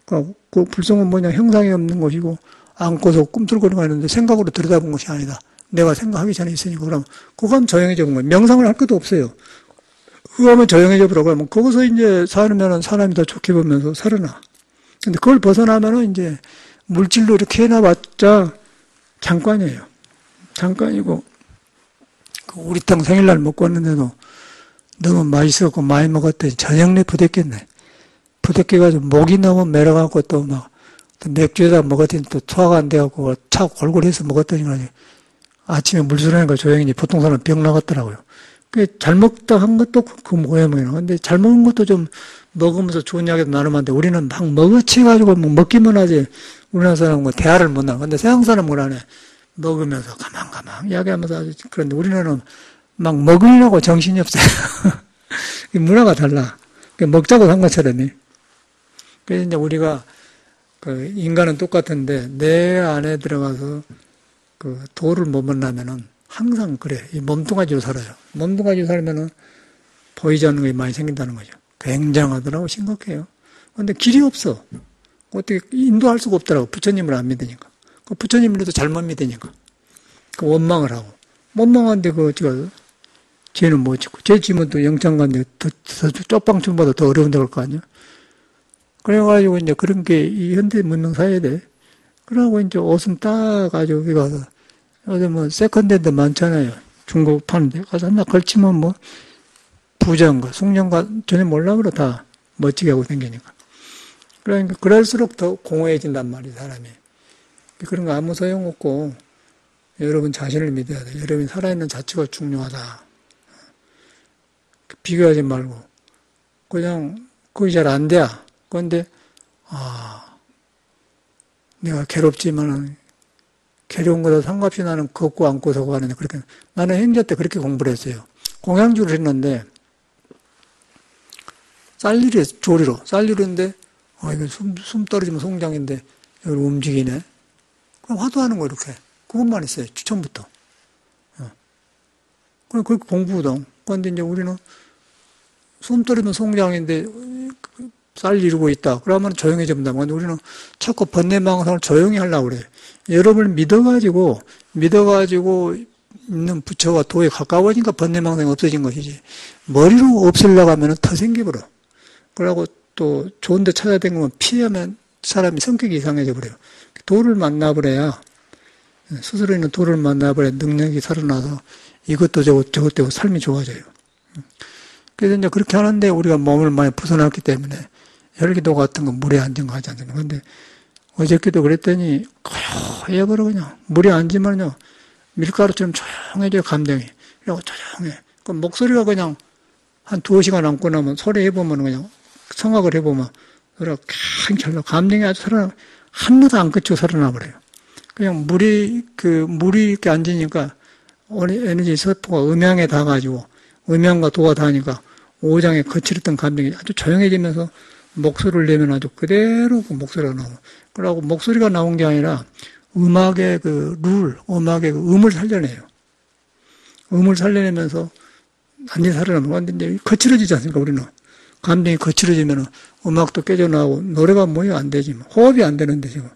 그러니까 그 불성은 뭐냐? 형상이 없는 것이고 안고서 꿈틀거리고 하는데 생각으로 들여다본 것이 아니다. 내가 생각하기 전에 있으니까 그럼 그건 조용해져 본 거예요. 명상을 할 것도 없어요. 그거 하면 조용해져 버리고 하면 거기서 이제 살면은 사람이 더 좋게 보면서 살아나. 근데 그걸 벗어나면은 이제 물질로 이렇게 해놔봤자 잠깐이에요. 잠깐이고, 우리 땅 생일날 먹고 왔는데도 너무 맛있었고 많이 먹었더니 저녁 내 부대꼈네. 부대껴가지고 목이 너무 메려갖고 또 막 맥주에다 먹었더니 또 소화가 안 돼갖고 차 골골해서 먹었더니 아침에 물술하니까 조용히 보통 사람은 병 나갔더라고요. 잘 먹다 한 것도 그 모양이에요. 근데 잘 먹은 것도 좀 먹으면서 좋은 이야기도 나누면 안 돼. 우리는 막 먹어치가지고 먹기만 하지. 우리나라 사람은 뭐 대화를 못 나누고. 근데 서양 사람은 뭐라네. 먹으면서 가만 이야기하면서 아주. 그런데 우리나라는 막 먹으려고 정신이 없어요. 문화가 달라. 먹자고 한 것처럼이. 그래서 이제 우리가 그 인간은 똑같은데 내 안에 들어가서 그 도를 못 만나면은 항상 그래. 이 몸뚱아지로 살아요. 몸뚱아지로 살면은 보이지 않는 게 많이 생긴다는 거죠. 굉장하더라고, 심각해요. 근데 길이 없어. 어떻게 인도할 수가 없더라고. 부처님을 안 믿으니까. 그 부처님이라도 잘못 믿으니까. 그 원망을 하고. 원망한데 쟤는 뭐 짓고. 쟤 지면 또 영창간데 더 쪽방촌보다 더 어려운데 그럴 거 아니야? 그래가지고 이제 그런 게 이 현대 문명 사회에 돼. 그러고 이제 옷은 따가지고 여기 가서 요새 뭐 세컨드핸드 많잖아요. 중국 파는데 가서 하나 걸치면 뭐 부자인가 숙녀인가 전혀 몰라 그래 다 멋지게 하고 다니니까. 그러니까 그럴수록 더 공허해진단 말이에요, 사람이. 그런 거 아무 소용없고 여러분 자신을 믿어야 돼. 여러분이 살아있는 자체가 중요하다. 비교하지 말고 그냥 그게 잘 안 돼. 그런데 내가 괴롭지만은 괴로운 거다 상관없이 나는 걷고 안고 서고 하는데 그렇게 나는 행자 때 그렇게 공부를 했어요. 공양주를 했는데 쌀일이 조리로 쌀일인데 이거 숨 떨어지면 송장인데 여기 움직이네. 그럼 화두하는 거 이렇게 그것만 했어요. 처음부터. 그럼 그렇게 공부도. 그런데 이제 우리는 숨 떨어지면 송장인데 쌀 이루고 있다. 그러면 조용해집니다. 근데 우리는 자꾸 번뇌망상을 조용히 하려고 그래요. 여러분을 믿어가지고 있는 부처와 도에 가까워지니까 번뇌망상이 없어진 것이지. 머리로 없애려고 하면 더 생겨버려. 그러고 또 좋은 데 찾아다니면 피하면 사람이 성격이 이상해져 버려요. 도를 만나버려야, 스스로 있는 도를 만나버려야 능력이 살아나서 이것도 저것도 되고 삶이 좋아져요. 그래서 이제 그렇게 하는데 우리가 몸을 많이 벗어났기 때문에 혈기도 같은 거 물에 앉은 거 하지 않습니까? 근데 어저께도 그랬더니 고요해버려 그냥. 물에 앉으면요 밀가루처럼 조용해져요 감정이. 그리고 조용해. 그 목소리가 그냥 한 2시간 앉고 나면 소리 해보면 그냥 성악을 해보면 소리가 캬 감정이 아주 살아나 하나도 안 끝이고 살아나버려요. 그냥 물이 이렇게 앉으니까 에너지 세포가 음양에 닿아가지고 음양과 도가 닿으니까 오장에 거칠었던 감정이 아주 조용해지면서 목소리를 내면 아주 그대로 그 목소리가 나오고. 그러고 목소리가 나온 게 아니라 음악의 음악의 음을 살려내요. 음을 살려내면서 완전히 살아나면 근데 거칠어지지 않습니까, 우리는. 감정이 거칠어지면 음악도 깨져나오고 노래가 뭐야 안 되지. 호흡이 안 되는데 지금.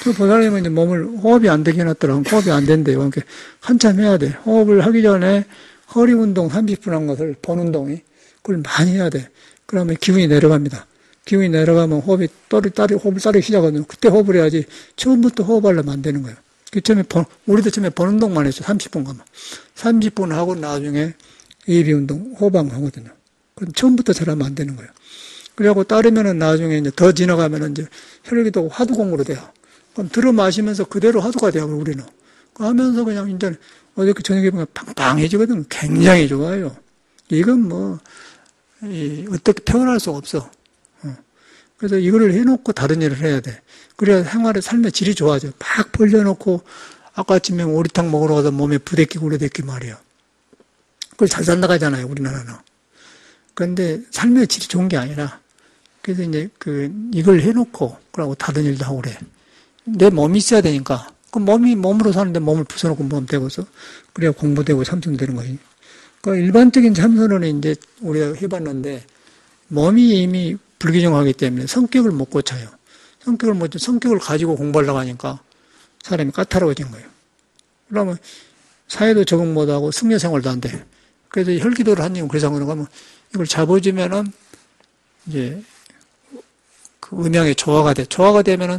그 보살님은 이제 몸을 호흡이 안 되게 해놨더라고. 호흡이 안 된대요. 그러니까 한참 해야 돼. 호흡을 하기 전에 허리 운동 30분 한 것을 본 운동이 그걸 많이 해야 돼. 그러면 기운이 내려갑니다. 기운이 내려가면 호흡을 따르기 시작하거든요. 그때 호흡을 해야지 처음부터 호흡하려면 안 되는 거예요. 우리도 처음에 본 운동만 했죠. 30분 가면. 30분 하고 나중에 예비 운동, 호흡방 하거든요. 그럼 처음부터 잘하면 안 되는 거예요. 그래갖고 따르면은 나중에 이제 더 지나가면은 이제 혈기도 화두공으로 돼요. 그럼 들어 마시면서 그대로 화두가 돼요, 우리는. 하면서 그냥 이제 어저께 저녁에 보면 빵빵해지거든요. 굉장히 좋아요. 이건 어떻게 표현할 수가 없어. 그래서 이거를 해놓고 다른 일을 해야 돼. 그래야 삶의 질이 좋아져. 막 벌려놓고 아까 아침에 오리탕 먹으러 가서 몸에 부대끼고 그래댔기 말이야. 그걸 잘 산다가잖아요, 우리나라는. 그런데 삶의 질이 좋은 게 아니라, 그래서 이제 이걸 해놓고, 그러고 다른 일도 하고 그래. 내 몸이 있어야 되니까. 그 몸으로 사는데 몸을 부숴놓고 몸 되고서, 그래야 공부되고 참선되는 거지. 그 일반적인 참선은 이제 우리가 해봤는데, 몸이 이미 불규정하기 때문에 성격을 못 고쳐요. 성격을 가지고 공부하려고 하니까 사람이 까다로워진 거예요. 그러면 사회도 적응 못하고 승려 생활도 안 돼. 그래서 혈기도를 한 이유는 그래서 그런가 이걸 잡아주면은 이제 그 음양의 조화가 돼. 조화가 되면은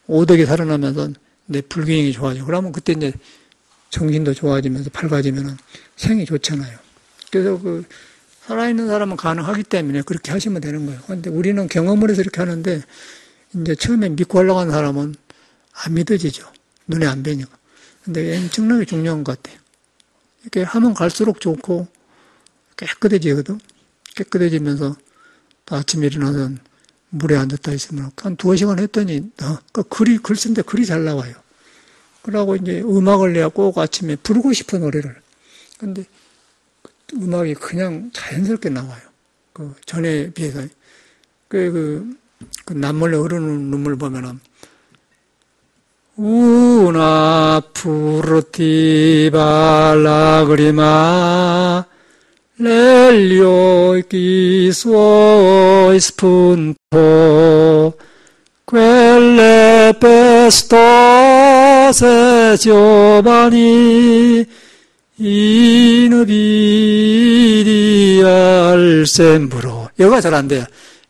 오덕이 살아나면서 내 불균형이 좋아져. 그러면 그때 이제 정신도 좋아지면서 밝아지면은 생이 좋잖아요. 그래서 살아있는 사람은 가능하기 때문에 그렇게 하시면 되는 거예요. 그런데 우리는 경험을 해서 이렇게 하는데 이제 처음에 믿고 하려고 하는 사람은 안 믿어지죠. 눈에 안 뵈니까. 근데 엄청나게 중요한 것 같아요. 이렇게 하면 갈수록 좋고 깨끗해지거든. 깨끗해지면서 또 아침에 일어나서 물에 앉았다 있으면 한 2시간 했더니 글 쓰는데 글이 잘 나와요. 그러고 이제 음악을 내가 꼭 아침에 부르고 싶은 노래를. 근데 음악이 그냥 자연스럽게 나와요. 전에 비해서. 남몰래 흐르는 눈물 보면은, Una furtiva lagrima nell'occhio suoi spuntò, quelle pestose giovani inubili al sembro. 여기가 잘 안 돼요.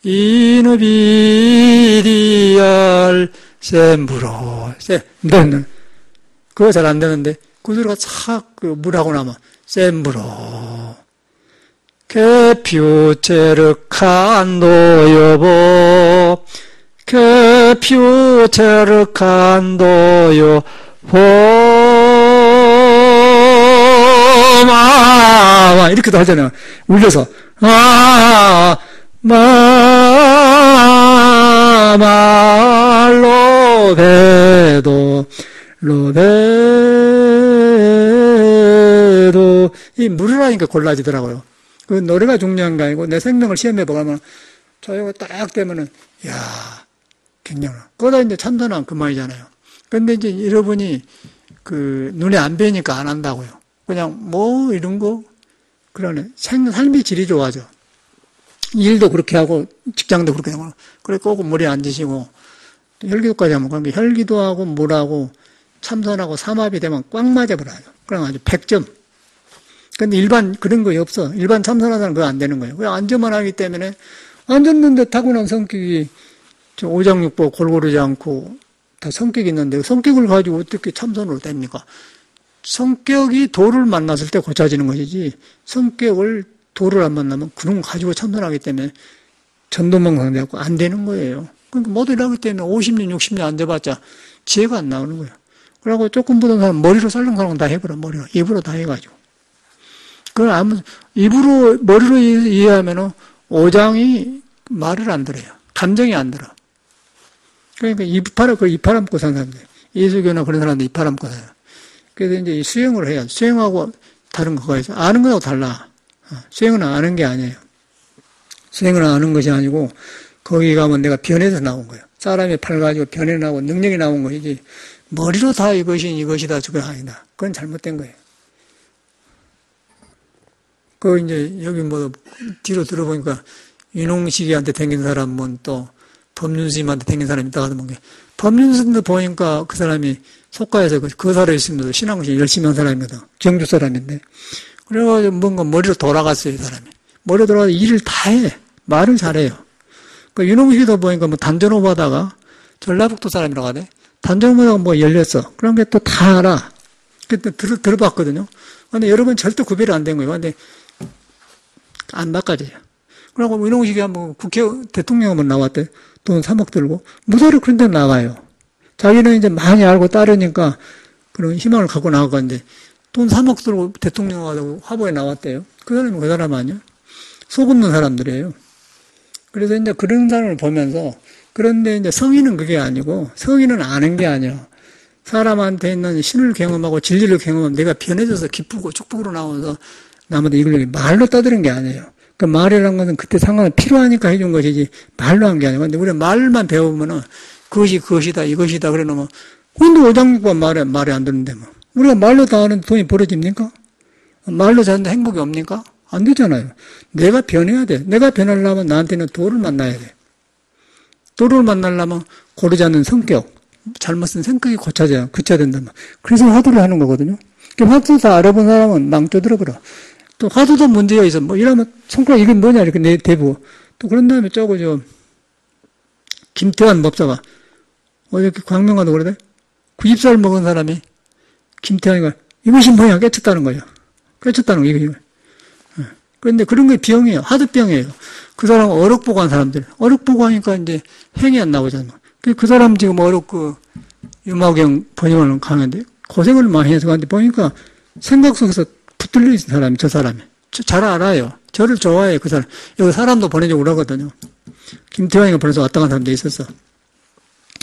inubili al sembro. 그거 잘 안 되는데, 그 소리가 착, 물하고 나면, sembro. che più cercando io vo 퓨체르칸도요 마 이렇게도 하잖아요. 울려서 로베도 이 물으라니까 골라지더라고요. 그 노래가 중요한 게 아니고 내 생명을 시험해 보면 저 이거 딱 되면은 야 굉장하. 그러다 이제 참선한 그 말이잖아요. 근데 이제 여러분이 그 눈에 안 뵈니까 안 한다고요. 그냥 뭐 이런 거 그러네. 삶의 질이 좋아져. 일도 그렇게 하고 직장도 그렇게 하고 그래 꼭 머리에 앉으시고 혈기도까지 하면 그런 게 혈기도하고 물하고 참선하고 삼합이 되면 꽉 맞아버려요. 그럼 아주 100점. 근데 일반 그런 거 없어. 일반 참선하는 사람은 그거 안 되는 거예요. 그냥 앉아만 하기 때문에 앉았는데 타고난 성격이 저 오장육부 골고루지 않고 다 성격이 있는데 성격을 가지고 어떻게 참선으로 됩니까? 성격이 도를 만났을 때 고쳐지는 것이지 성격을 도를 안 만나면 그런 거 가지고 참선하기 때문에 전도망상되고 안 되는 거예요. 그러니까 모두 이러기 때문에 50년, 60년 앉아봤자 지혜가 안 나오는 거예요. 그러고 조금 보던 사람 머리로 썰렁설렁 다 해버려. 머리로 입으로 다 해가지고. 그걸 아무 입으로 머리로 이해하면은 오장이 말을 안 들어요. 감정이 안 들어. 그러니까 이파람 먹고 사는 사람들, 예수교나 그런 사람들 이파람 먹고 살아요. 그래서 이제 수행을 해야 수행하고 다른 거가 있어. 아는 거하고 달라. 수행은 아는 게 아니에요. 수행은 아는 것이 아니고 거기 가면 내가 변해서 나온 거예요. 사람이 팔 가지고 변해 나오고 능력이 나온 것이지 머리로 다 이것이다 저게 아니다. 그건 잘못된 거예요. 그 이제 여기 뭐 뒤로 들어보니까 윤홍식이한테 댕긴 사람은 또 법륜스님한테 댕긴 사람이 있다가 하더만 법륜스님도 보니까 그 사람이 속가에서 그 사람이 있으면서 신앙을 열심히 한 사람이거든. 경주 사람인데. 그래가지고 뭔가 머리로 돌아갔어요, 이 사람이. 머리로 돌아가서 일을 다 해. 말을 잘해요. 그 윤홍식도 보니까 뭐 단전호흡 하다가 전라북도 사람이라고 하네. 단전호흡 하다가 뭐 열렸어. 그런 게 또 다 알아. 그때 들어봤거든요. 근데 여러분 절대 구별이 안 된 거예요. 근데 안 바꿔져요. 그러고 윤홍식이 한번 대통령 한번 나왔대. 돈 3억 들고. 무사히 그런 데 나가요. 자기는 이제 많이 알고 따르니까 그런 희망을 갖고 나갔는데 돈 3억 들고 대통령 하다고 화보에 나왔대요. 그 사람이 그 사람 아니야? 속 없는 사람들이에요. 그래서 이제 그런 사람을 보면서 그런데 이제 성인은 그게 아니고 성인은 아는 게 아니야. 사람한테 있는 신을 경험하고 진리를 경험하면 내가 변해져서 기쁘고 축복으로 나와서 남한테 이걸 말로 떠드는 게 아니에요. 그 말이라는 것은 그때 상황이 필요하니까 해준 것이지 말로 한 게 아니고. 근데 우리가 말만 배우면은 그것이 그것이다 이것이다 그래 놓으면 근데 오장육부가 말이 안 듣는데 뭐. 우리가 말로 다 하는데 돈이 벌어집니까? 말로 사는데 행복이 없니까? 안 되잖아요. 내가 변해야 돼. 내가 변하려면 나한테는 도를 만나야 돼. 도를 만나려면 고르지 않는 성격, 잘못 쓴 성격이 고쳐져야 된단 말이야. 그래서 화두를 하는 거거든요. 화두 다 알아본 사람은 망쳐들어 버려. 또 화두도 문제가 있어. 뭐 이러면 손가락 이게 뭐냐 이렇게 대부. 또 그런 다음에 김태환 법사가 어저께 광명가도 그러대. 90살 먹은 사람이 김태환이가 이것이 뭐냐 깨쳤다는 거예요. 깨쳤다는 거 이거. 그런데 그런 게 병이에요. 하드병이에요. 그 사람은 어록 보고 한 사람들. 어록 보고 하니까 이제 행이 안 나오잖아. 그 사람 지금 어록 유마경 번역을 강한데 고생을 많이 해서 가는데 보니까 생각 속에서 붙들려 있는 사람이 저 사람이. 잘 알아요. 저를 좋아해요. 그 사람. 여기 사람도 보내주고 그러거든요. 김태환이가 벌써 왔다 간 사람도 있었어.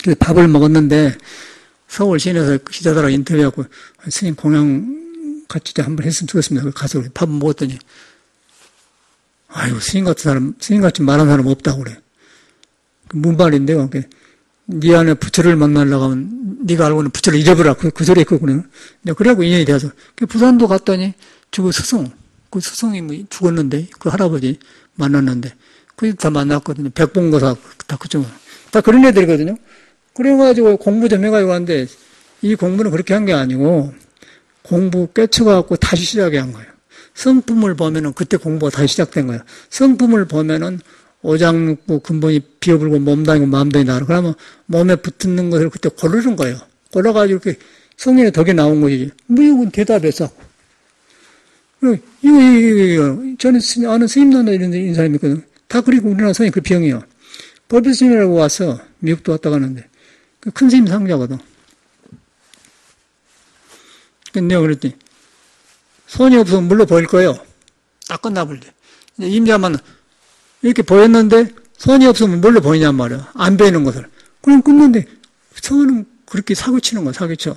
그래서 밥을 먹었는데 서울 시내에서 시자들하고 인터뷰하고 스님 공양 같이 한번 했으면 좋겠습니다. 가서 밥 먹었더니 아이고 스님 같은 사람, 스님같이 말하는 사람 없다고 그래. 문발인데요. 네 안에 부처를 만나려고 하면 네가 알고 있는 부처를 잃어버려. 그 소리 했거든요. 그래갖고 인연이 돼서 부산도 갔더니 그 스승이 뭐 죽었는데 그 할아버지 만났는데 그 다 만났거든요. 백봉거사 다 그쪽 다 그런 애들이거든요. 그래가지고 공부 좀 해가지고 하는데 이 공부는 그렇게 한 게 아니고 공부 깨쳐갖고 다시 시작한 거예요. 성품을 보면은 그때 공부가 다시 시작된 거예요. 성품을 보면은 오장육부 근본이 비어불고 몸다니고 마음다니다. 그러면 몸에 붙는 것을 그때 고르는 거예요. 고르가지고 이렇게 성인의 덕이 나온 거지. 뭐 이건 대답했어. 이거 저는 아는 스님나나 이런 사람이 있거든. 다 그리고 우리나라 성인 그 병이요. 법비 스님이라고 왔어. 미국도 왔다 가는데. 그 큰 스님 상자거든. 근데 내가 그랬더니, 손이 없으면 물로 보일 거예요. 딱 끝나버려. 임자만 이렇게 보였는데, 손이 없으면 뭘로 보이냔 말이야. 안 보이는 것을. 그럼 끊는데, 손은 그렇게 사고치는 거야, 사고쳐.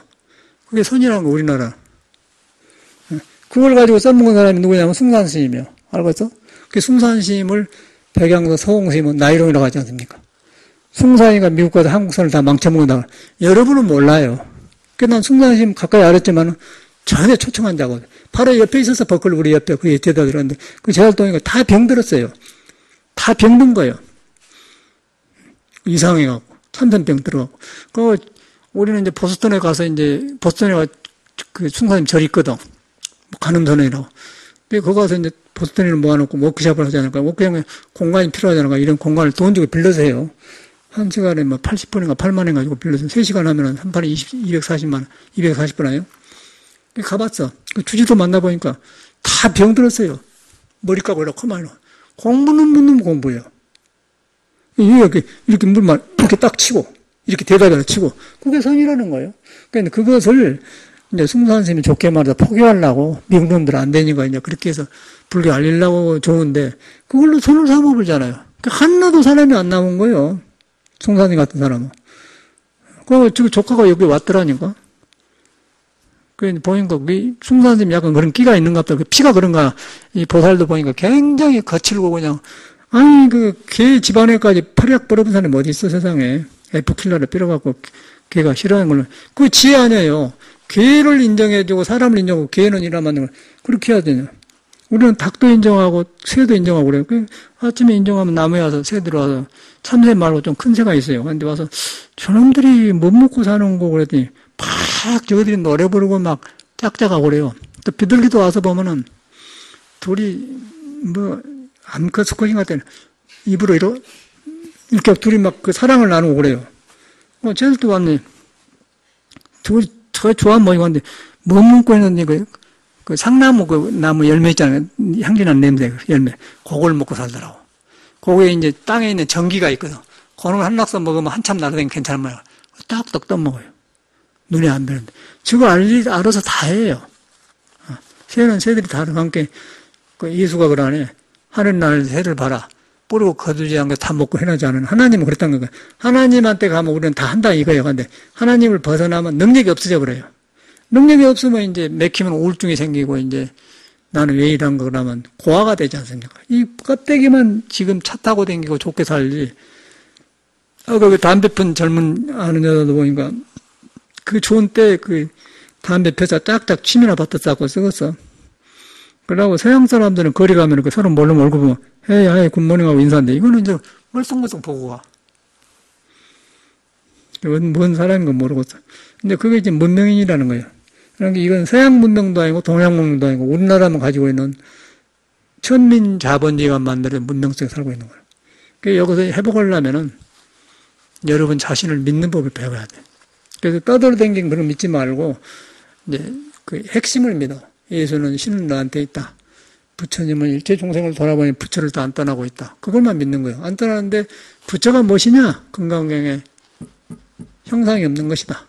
그게 선이라는 거, 우리나라. 그걸 가지고 써먹은 사람이 누구냐면 숭산 스님이에요. 알겠어? 그 숭산 스님을 백양도 서공 스님은 나이롱이라고 하지 않습니까? 숭산이가 미국 가서 한국선을 다 망쳐먹는다. 여러분은 몰라요. 난 숭산 스님 가까이 알았지만 전혀 초청한 자거든. 바로 옆에 있어서 버클 우리 옆에 그 예태다 들었는데 그 제활동이가 다 병들었어요. 다 병든 거예요. 이상해갖고 참선병 들어가고. 그 우리는 이제 보스턴에 가서 이제 보스턴에 그 숭산님 절 있거든. 간음선언이라고. 근데 거기 가서 이제 보스턴에는 모아놓고 워크숍을 하지 않을까. 워크숍에 공간이 필요하지 않을까. 이런 공간을 돈 주고 빌려서 해요. 한 시간에 뭐 80분인가 8만원 가지고 빌려서 3시간 하면은 한 판에 240만원, 240분 하요. 가봤어. 그 주지도 만나보니까 다 병들었어요. 머리 까고 이렇게 커만요. 공부는 묻는 공부예요. 이렇게 물만 이렇게 딱 치고, 이렇게 대답을 치고, 그게 선이라는 거예요. 그러니까 그것을 이제 숭산 스님이 좋게 말해서 포기하려고, 미국 놈들 안 되니까 이제 그렇게 해서 불교 알리려고 좋은데, 그걸로 손을 삼아버리잖아요. 하나도 사람이 안 남은 거예요. 숭산 스님 같은 사람은. 그, 지금 조카가 여기 왔더라니까. 그, 보니까, 숭산 스님 약간 그런 끼가 있는가 보다. 피가 그런가, 이 보살도 보니까 굉장히 거칠고 그냥, 아니, 개 집안에까지 팔약 벌어본 사람이 어디 있어, 세상에. F킬러를 삐려갖고, 개가 싫어하는 걸로. 그거 지혜 아니에요. 개를 인정해주고, 사람을 인정하고, 개는 일하면 걸. 그렇게 해야 되냐. 우리는 닭도 인정하고, 새도 인정하고 그래요. 그 아침에 인정하면 나무에 와서, 새들 와서, 참새 말고 좀 큰 새가 있어요. 근데 와서, 저놈들이 못 먹고 사는 거 그랬더니, 팍 저들이 노래 부르고 막 짝짝하고 그래요. 또 비둘기도 와서 보면은, 둘이, 암컷 스쿼팅 같은 입으로 이렇게 둘이 막 그 사랑을 나누고 그래요. 쟤들도 왔네. 저 좋아하는 모이고 왔는데, 뭐 먹고 있는데, 그 상나무 그 나무 열매 있잖아요. 향기나는 냄새, 열매. 그걸 먹고 살더라고. 거기에 이제 땅에 있는 전기가 있거든. 그런 걸 한 낙서 먹으면 한참 날아다니면 괜찮은 거야. 딱딱 떠먹어요. 눈에 안 뵈는데. 저거 알아서 다 해요. 새는 새들이 다 함께, 그 이수가 그러네. 하늘날 새를 봐라. 뿌리고 거두지 않고 다 먹고 해나지 않은 하나님은 그랬다는 거예요. 하나님한테 가면 우리는 다 한다 이거예요. 근데 하나님을 벗어나면 능력이 없어져 버려요. 능력이 없으면 이제 맥히면 우울증이 생기고 이제 나는 왜 이런 거 그러면 고아가 되지 않습니까? 이 껍데기만 지금 차 타고 다니고 좋게 살지. 그 담배 핀 젊은 아는 여자도 보니까 그 좋은 때 그 담배 펴서 짝짝 침이나 밭도 쌓고 썩었어. 그러고 서양 사람들은 거리 가면 그 서로 몰래 몰고 보면 헤이 굿모닝 하고 인사한대. 이거는 이제 멀쩡멀쩡 보고 가. 뭔 사람인 건 모르겠어. 근데 그게 이제 문명인이라는 거예요. 그러니까 이건 서양 문명도 아니고 동양 문명도 아니고 우리나라만 가지고 있는 천민 자본주의가 만드는 문명 속에 살고 있는 거예요. 그래서 여기서 회복하려면은 여러분 자신을 믿는 법을 배워야 돼. 그래서 떠돌아다니는 그런 거 믿지 말고 이제 그 핵심을 믿어. 예수는 신은 너한테 있다. 부처님은 일체 종생을 돌아보니 부처를 또 안 떠나고 있다. 그걸만 믿는 거예요. 안 떠나는데 부처가 무엇이냐? 금강경에 형상이 없는 것이다.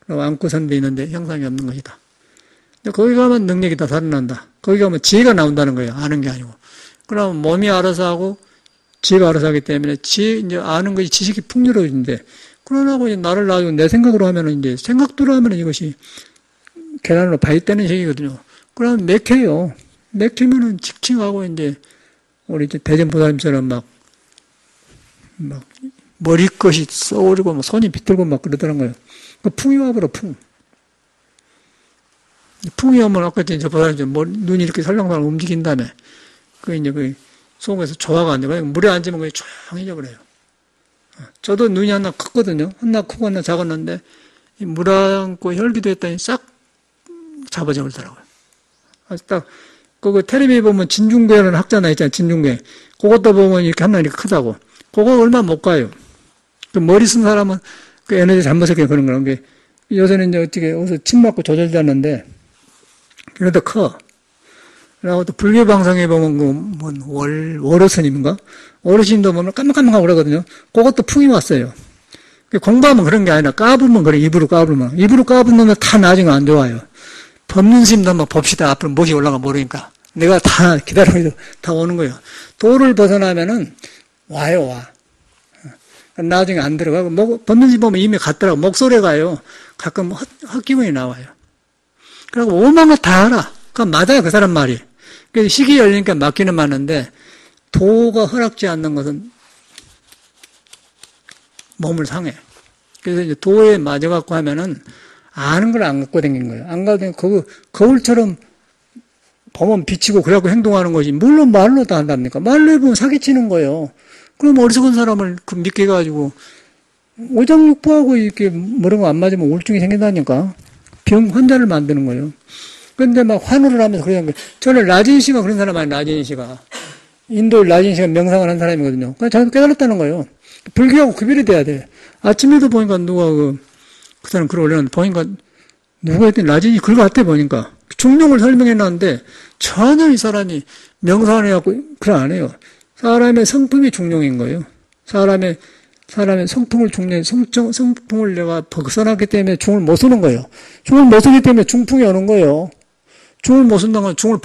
그리고 안구선도 있는데 형상이 없는 것이다. 근데 거기 가면 능력이 다 살아난다. 거기 가면 지혜가 나온다는 거예요. 아는 게 아니고. 그러면 몸이 알아서 하고 지혜가 알아서 하기 때문에 이제 아는 것이 지식이 풍요로워진대. 그러나고 이제 나를 놔두고 내 생각으로 하면은 이제 생각대로 하면은 이것이 계란으로 바위떼는 식이거든요. 그러면 맥혀요. 맥히면은 칙칙하고 이제 우리 이제 대전보살님처럼 막 머리끝이 쏘리고 막 손이 비틀고 막 그러더란 거예요. 그 풍이 와버려, 풍. 풍이 오면 아까 저 보살님 눈이 이렇게 살랑살랑 움직인 다음에 그 이제 그 속에서 조화가 안 되고 물에 앉으면 그게 조용해져 버려요. 저도 눈이 하나 컸거든요. 하나 크고 하나 작았는데 물 안고 혈기도 했더니 싹 잡아져 버리더라고요. 딱 그거 텔레비에 보면 진중계라는 학자나 있잖아요. 진중계. 그것도 보면 이렇게 하나 이렇게 크다고. 그거 얼마 못 가요. 그 머리 쓴 사람은 그 에너지 잘못 썼게 그런 거는 게 요새는 이제 어떻게 어디서 침 맞고 조절되는데 그래도 커. 그리고 또 불교 방송에 보면 월어스님인가? 어르신도 보면 깜깜하고 그러거든요. 그것도 풍이 왔어요. 공부하면 그런 게 아니라 까불면 그래, 입으로 까불면. 입으로 까불면 다 나중에 안 좋아요. 법문 스님도 한번 봅시다. 앞으로 무엇이 올라가 모르니까. 내가 다 기다리고 다 오는 거예요. 도를 벗어나면은 와요, 와. 나중에 안 들어가고, 법문 스님 보면 이미 갔더라고. 목소리가요. 가끔 헛기운이 나와요. 그리고 오만 거 다 알아. 그건 맞아요, 그 사람 말이. 그래서 식이 열리니까 맞기는 맞는데, 도가 허락지 않는 것은 몸을 상해. 그래서 이제 도에 맞아갖고 하면은 아는 걸 안 갖고 다니는 거예요. 안 갖고 다니고 거울처럼 보면 비치고 그래갖고 행동하는 것이 물론 말로 다 한답니까? 말로 해보면 사기치는 거예요. 그럼 어리석은 사람을 믿게 해가지고 오장육부하고 이렇게 뭐런 거 안 맞으면 우울증이 생긴다니까. 병 환자를 만드는 거예요. 근데 막 환호를 하면서 그러는 거예요. 저는 라진 씨가 그런 사람 아니에요. 라진 씨가. 인도 라진 씨가 명상을 한 사람이거든요. 그러니까 자기도 깨달았다는 거예요. 불교하고 구별이 돼야 돼. 아침에도 보니까 누가 그 사람 글 올려놨는데 보니까 누가 했더니 라진이 글 같아 보니까. 중용을 설명해 놨는데 전혀 이 사람이 명상을 해갖고 글 안 해요. 사람의 성품이 중용인 거예요. 사람의 성품을 중용, 성품을 내가 벗어났기 때문에 중을 못 쓰는 거예요. 중을 못 쓰기 때문에 중풍이 오는 거예요. 중을 못 쓴다고 하면 중을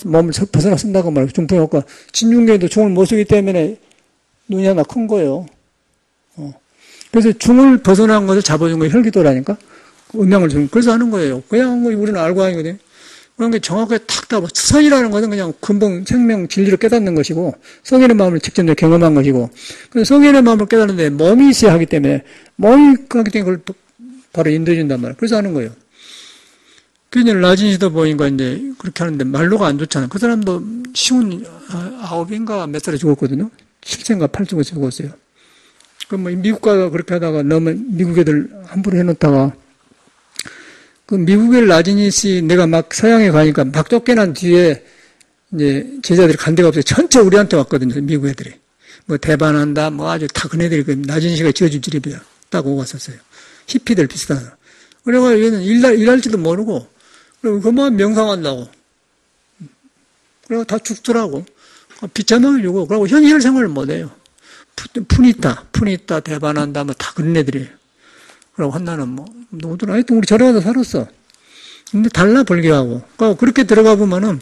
몸을 벗어나 쓴다고 말이에요. 중풍이 올까. 진중계도 중을 못 쓰기 때문에 눈이 하나 큰 거예요. 그래서 중을 벗어난 것을 잡아준 거예요. 혈기도라니까. 음양을 주는. 그래서 하는 거예요. 그냥 우리는 알고 하거든요. 그런 게 정확하게 탁 답. 성이라는 것은 그냥 근본 생명 진리를 깨닫는 것이고, 성인의 마음을 직접 경험한 것이고, 그래서 성인의 마음을 깨닫는데 몸이 있어야 하기 때문에, 몸이 하기 때문에 그걸 바로 인도해준단 말이에요. 그래서 하는 거예요. 그래서 라진 씨도 보니까 이제 그렇게 하는데 말로가 안 좋잖아요. 그 사람도 쉬운 9인가 몇 살에 죽었거든요. 7세인가 8세가 죽었어요. 그럼 뭐 미국 가서 그렇게 하다가 너무 미국 애들 함부로 해놓다가 그 미국의 라지니 씨 내가 막 서양에 가니까 막 쫓겨난 뒤에 이제 제자들이 간 데가 없어요. 전체 우리한테 왔거든요. 미국 애들이. 뭐 대반한다 뭐 아주 다 그네들이 그 라지니 씨가 지어준 집이야. 딱 오고 왔었어요. 히피들 비슷한 사람. 그래가지고 얘는 일할지도 모르고 그리고 그만 명상한다고. 그리고 다 죽더라고. 비참하게 주고 그리고 현실 생활을 못해요. 푸니타, 대반한다, 뭐, 다 그런 애들이에요. 그러고 한나는 뭐, 너들 하여튼 우리 절에 가서 살았어. 근데 달라, 불교하고. 그러니까 그렇게 들어가 보면은,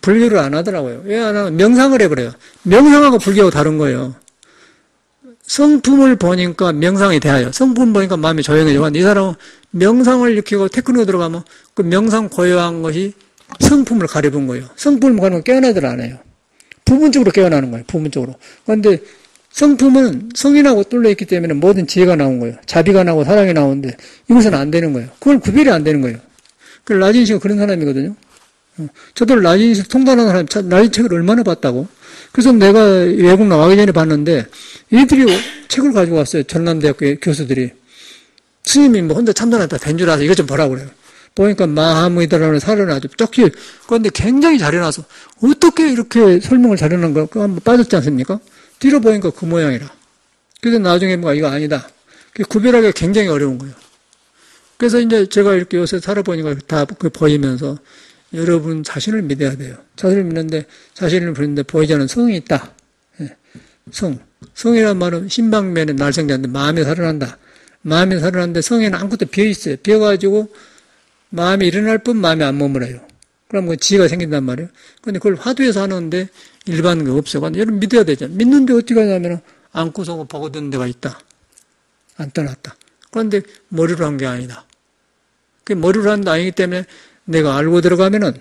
불교를 안 하더라고요. 왜 안 하면 명상을 해버려요. 명상하고 불교하고 다른 거예요. 성품을 보니까 명상이 돼요. 성품 보니까 마음이 조용해져. 이 사람은 명상을 익히고 테크노 들어가면 그 명상 고요한 것이 성품을 가려본 거예요. 성품을 가려면 깨어나들 안 해요. 부분적으로 깨어나는 거예요. 부분적으로. 그런데 성품은 성인하고 뚫려 있기 때문에 모든 지혜가 나온 거예요. 자비가 나오고 사랑이 나오는데 이것은 안 되는 거예요. 그걸 구별이 안 되는 거예요. 그 라진 씨가 그런 사람이거든요. 저도 라진 씨 통달하는 사람, 라진 책을 얼마나 봤다고. 그래서 내가 외국 나가기 전에 봤는데 이들이 책을 가지고 왔어요. 전남대학교 교수들이. 스님이 뭐 혼자 참선했다 된 줄 알아서 이것 좀 보라고 그래요. 보니까 마하무이다라는 사료는 아주 쩍히, 그런데 굉장히 잘 해놔서 어떻게 이렇게 설명을 잘 해놓은 거 한번 빠졌지 않습니까? 뒤로 보니까 그 모양이라. 그래서 나중에 뭐가 이거 아니다. 구별하기가 굉장히 어려운 거예요. 그래서 이제 제가 이렇게 요새 살아보니까 다 보이면서 여러분 자신을 믿어야 돼요. 자신을 믿는데 자신을 믿는데 보이지 않는 성이 있다. 성이란 말은 신방면에 날생자인데 마음이 살아난다. 마음이 살아난데 성에는 아무것도 비어있어요. 비어가지고 마음이 일어날 뿐 마음이 안 머물어요. 그럼 그 지혜가 생긴단 말이에요. 근데 그걸 화두에서 하는데 일반 거 없어요. 여러분 믿어야 되죠. 믿는데 어떻게 하냐면 안고서 보고 듣는 데가 있다. 안 떠났다. 그런데 머리로 한 게 아니다. 그 머리로 한 게 아니기 때문에 내가 알고 들어가면은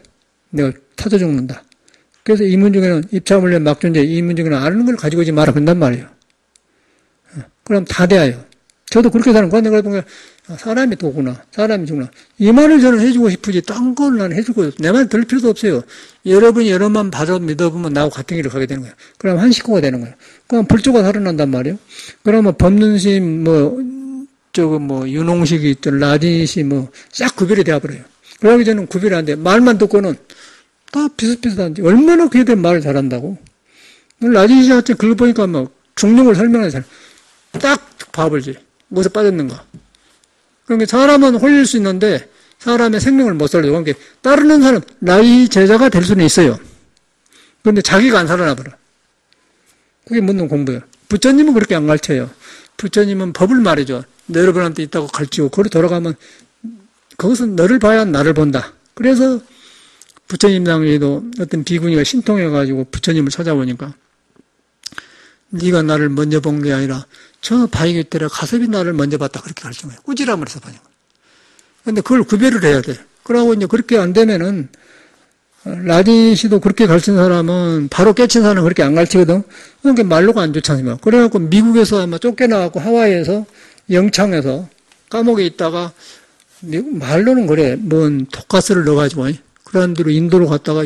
내가 터져 죽는다. 그래서 이문중에는 입차물려 막존재 이문중에는 아는 걸 가지고 오지 마라 그런단 말이에요. 그럼 다 돼요. 저도 그렇게 사는 거야. 내가 보니까 사람이 도구나. 사람이 죽구나. 이 말을 저는 해주고 싶으지 딴 건 난 해주고 내 말 들을 필요도 없어요. 여러분이 여러만 봐서 믿어보면 나하고 같은 길을 가게 되는 거예요. 그럼 한 식구가 되는 거예요. 그럼 불조가 살아난단 말이에요. 그러면 법륜심 윤홍식이 있던 라디시 싹 구별이 되어버려요. 그러기 전에는 구별이 안 돼. 말만 듣고는 다 비슷비슷한데 얼마나 그에 대한 말을 잘한다고. 라디시 같은 글 보니까 중용을 설명하는 딱 봐버리지. 무엇에 빠졌는가. 그러니까 사람은 홀릴 수 있는데 사람의 생명을 못 살려요. 그러니까 따르는 사람, 나의 제자가 될 수는 있어요. 그런데 자기가 안 살아나 버려. 그게 묻는 공부예요. 부처님은 그렇게 안 가르쳐요. 부처님은 법을 말해줘. 여러분한테 있다고 가르치고, 거기 돌아가면, 거기서 너를 봐야 나를 본다. 그래서 부처님 당에도 어떤 비구니가 신통해가지고 부처님을 찾아보니까, 네가 나를 먼저 본 게 아니라, 저 바위길 때라 가섭이 나를 먼저 봤다. 그렇게 가르친 거예요. 꾸지람을 해서 봐요. 근데 그걸 구별을 해야 돼. 그러고 이제 그렇게 안 되면은, 라진 씨도 그렇게 가르친 사람은 바로 깨친 사람은 그렇게 안 가르치거든. 그러니까 말로가 안 좋지 않습니까? 그래갖고 미국에서 아마 쫓겨나갖고 하와이에서 영창에서 감옥에 있다가 말로는 그래. 뭔 독가스를 넣어가지고 그런 대로 인도로 갔다가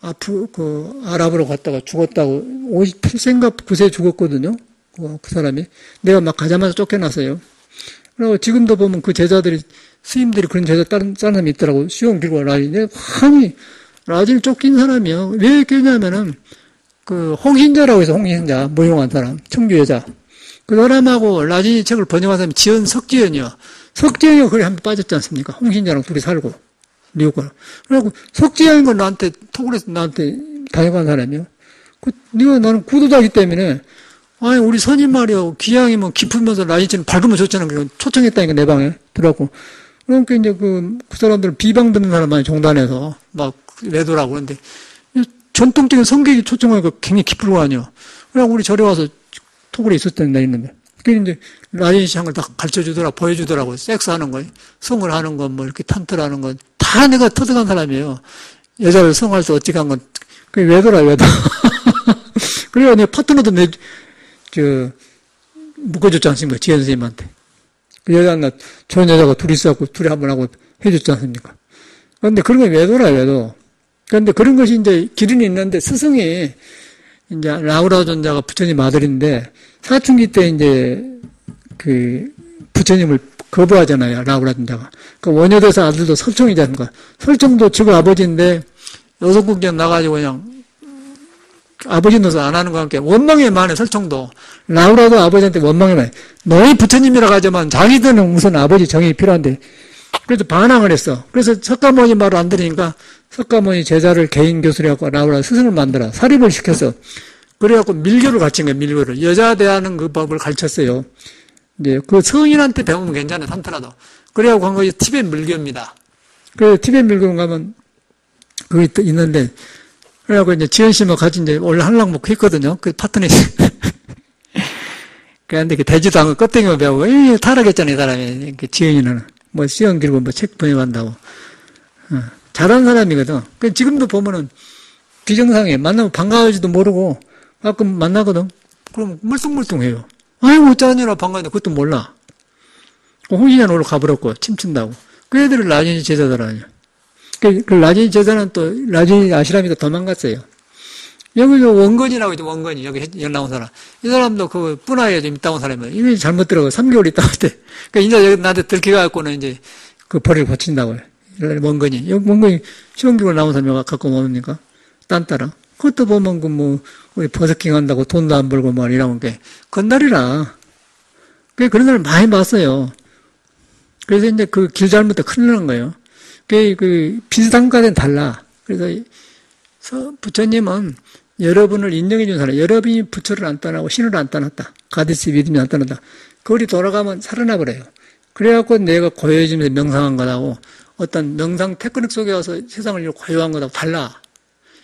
아랍으로 갔다가 죽었다고 58세인가 9세 죽었거든요. 그 사람이. 내가 막 가자마자 쫓겨났어요. 그리고 지금도 보면 그 제자들이 스님들이 그런 제자 다른 사람이 있더라고. 수용 길고 라진. 아니 라진을 쫓긴 사람이요. 왜 쫓냐면은 그 홍신자라고 해서 홍신자 무용한 사람 청주 여자 그 사람하고 라진이 책을 번역한 사람이 지연 석지연이요. 석지연이가 거기 한번 빠졌지 않습니까? 홍신자랑 둘이 살고 미국 가서. 그래갖고 석지연인 나한테 톡을 해서 나한테 다녀간 사람이요. 네가 나는 구도자기 때문에 아니 우리 선임 말이요. 기양이면 깊으면서 라진처럼 밝으면 좋잖아. 그래서 초청했다니까 내 방에 들어갖고. 그러니까 이제 그 사람들은 비방 듣는 사람 많이 종단에서 막 외도라고 그러는데 전통적인 성격이 초청하니까 굉장히 기쁠 거 아니에요. 그래갖고 우리 절에 와서 토굴에 있었던 날 있는데. 그게 이제 라진 씨 한 걸 다 가르쳐 주더라, 보여주더라고. 섹스 하는 거, 성을 하는 거, 뭐 이렇게 탄트하는 거. 다 내가 터득한 사람이에요. 여자를 성할 수 어찌 한 건. 그게 외도라, 외도. 그래야 내 파트너도 묶어줬지 않습니까? 지혜 선생님한테. 그 여자나 좋은 여자가 둘이 있어갖고 둘이 한번 하고 해줬지 않습니까? 그런데 그런 게 외도라, 외도. 그런데 그런 것이 이제 기준이 있는데 스승이 이제 라우라 존자가 부처님 아들인데 사춘기 때 이제 그 부처님을 거부하잖아요. 라우라 존자가. 그 원효대사 아들도 설총이지 않습니까? 설총도 지구 아버지인데 여성국장 나가지고 그냥 아버지 노릇 안 하는 거와 함께 원망에 만해 설총도. 라우라도 아버지한테 원망에 만해. 너희 부처님이라고 하지만 자기들은 무슨 아버지 정이 필요한데. 그래서 반항을 했어. 그래서 석가모니 말을 안 들으니까 석가모니 제자를 개인 교수를 해갖고 라우라 스승을 만들어. 사립을 시켰어. 그래갖고 밀교를 가르친 거예요. 밀교를. 여자 대하는 그 법을 가르쳤어요. 이제 그 성인한테 배우면 괜찮아요. 산타라도. 그래갖고 한 것이 티벳 밀교입니다. 그래서 티벳 밀교 가면 그게 또 있는데 그래갖고 이제 지연 씨만 같이 이제 원래 한락목 했거든요. 그 파트너이. 그런데 그 되지도 않고 껍데기만 배우고, 타락했잖아요, 이 사람이. 그 지연이는. 뭐 시험 길고 뭐 책 번역한다고. 잘하는 사람이거든. 그 지금도 보면은 비정상해. 만나면 반가워지도 모르고 가끔 만나거든. 그럼 멀뚱멀뚱해요. 아이고 어쩌느라 반가운데 그것도 몰라. 홍신이 오늘 가버렸고 침친다고. 그 애들을 라진이 제자들 아니야. 그 라진이 제자는 또 라진이 아시라미도 도망갔어요. 여기 원건이라고 있죠. 원건이 여기 나온 사람. 이 사람도 그 뿌나에 좀 있다 온 사람이에요. 이미 잘못 들어가 3개월 있다 왔대. 그러니까 이제 여기 나한테 들켜갖고는 이제 그 벌을 고친다고요. 원건이. 여기 원건이 시험기로 나온 사람이 갖고 뭡니까? 딴따라. 그것도 보면 그 뭐 우리 버스킹 한다고 돈도 안 벌고 뭐 이러는 게 건달이라. 그런 사람 많이 봤어요. 그래서 이제 그 길 잘못해 큰일 나는 거예요. 그 비슷한 과는 달라. 그래서 부처님은 여러분을 인정해 준 사람, 여러분이 부처를 안 떠나고 신을 안 떠났다. 가디스 믿음이 안 떠났다. 거기 돌아가면 살아나 버려요. 그래갖고 내가 고요해지면서 명상한 거하고 어떤 명상 테크닉 속에 와서 세상을 고요한 거하고 달라.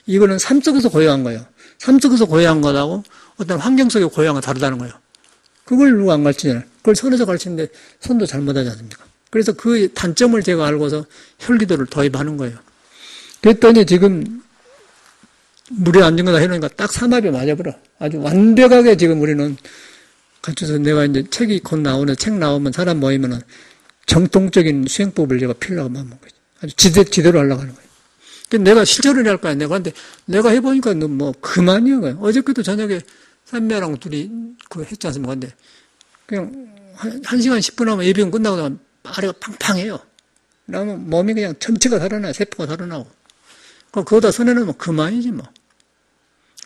이거는 삶 속에서 고요한 거예요. 삶 속에서 고요한 거하고 어떤 환경 속에 고요한 거 다르다는 거예요. 그걸 누가 안 가르치잖아요. 그걸 선에서 가르치는데 선도 잘못하지 않습니까? 그래서 그 단점을 제가 알고서 혈기도를 도입하는 거예요. 그랬더니 지금 물에 앉은 거다 해놓으니까 딱 삼합이 맞아버려. 아주 완벽하게 지금 우리는 갖춰서 내가 이제 책이 곧 나오는 책 나오면 사람 모이면은 정통적인 수행법을 제가 피우려고 마음 먹은 거지. 아주 지대로 하려고 하는 거예요. 내가 실천을 할 거야. 내가 해보니까 뭐 그만이야. 어저께도 저녁에 선배랑 둘이 그 했지 않습니까? 근데 그냥 1시간 10분 하면 예비군 끝나고 나면 아래가 팡팡해요. 그러면 몸이 그냥 전체가 살아나요. 세포가 살아나고. 그거다 손해놓으면 그만이지 뭐.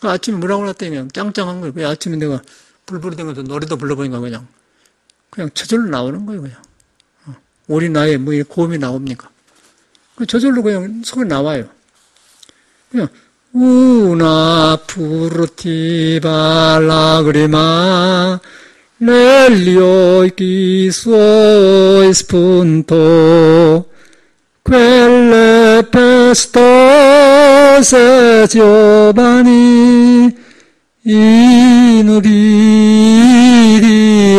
아침에 물하고 났더니 그냥 짱짱한 거예요. 그 아침에 내가 불부르다면서 노래도 불러보니까 그냥 저절로 나오는 거예요. 그냥. 우리 나이에 뭐 이렇게 고음이 나옵니까? 저절로 그냥 소리 나와요. 그냥 우나 furtiva lagrima negli occhi suoi spuntò, quelle pestose giovani inubili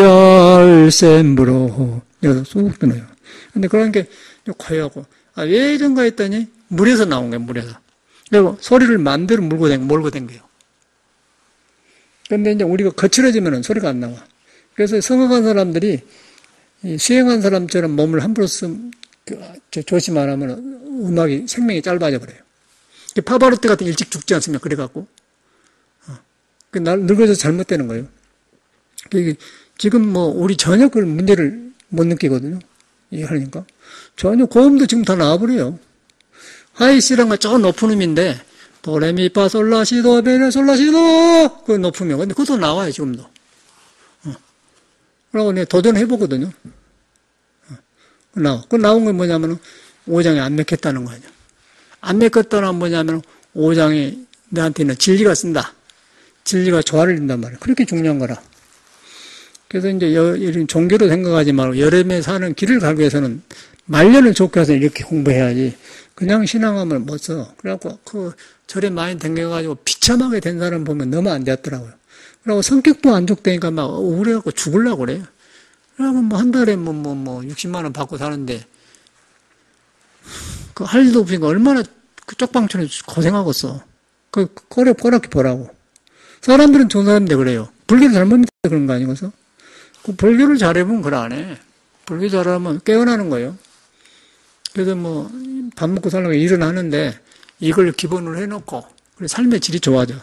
al sembro. 여기서 쑥 뜨네요. 근데 그런 게 고요하고, 왜 이런가 했더니 물에서 나온 거예요, 물에서. 그리고 소리를 마음대로 몰고 댕겨요. 근데 이제 우리가 거칠어지면 소리가 안 나와. 그래서 성악한 사람들이 수행한 사람처럼 몸을 함부로 조심 안 하면 음악이 생명이 짧아져 버려요. 파바로티 같은 일찍 죽지 않습니까? 그래갖고. 늙어서 잘못되는 거예요. 지금 우리 전혀 그걸 문제를 못 느끼거든요. 이해하니까. 전혀 고음도 지금 다 나와버려요. 하이시란 건 저 높은 음인데, 도레미파 솔라시도 베레 솔라시도 그 높은 음. 근데 그것도 나와요, 지금도. 그러고 내가 도전해보거든요. 그 나온 건 뭐냐면, 오장이 안 맥혔다는 거예요. 안 맥혔다는 건 뭐냐면, 오장이 내한테는 진리가 쓴다. 진리가 조화를 이룬단 말이에요. 그렇게 중요한 거라. 그래서 이제 이런 종교로 생각하지 말고 여름에 사는 길을 가기 위해서는 말년을 좋게 해서 이렇게 공부해야지. 그냥 신앙하면 못 써. 그래갖고 그 절에 많이 댕겨가지고 비참하게 된 사람 보면 너무 안 되었더라고요. 그리고 성격도 안 좋다니까 막 우울해갖고 죽으려고 그래요. 그러면 한 달에 60만 원 받고 사는데 그 할 일도 없으니까 얼마나 그 쪽방촌에 고생하겠어. 그 꼬랗게 보라고. 사람들은 좋은 사람인데 그래요. 불교를 잘못 믿어서 그런 거 아니겠어? 그 불교를 잘해보면 그걸 안 해. 불교 잘하면 깨어나는 거예요. 그래서 밥 먹고 살려고 일어나는데 이걸 기본으로 해놓고 그래 삶의 질이 좋아져.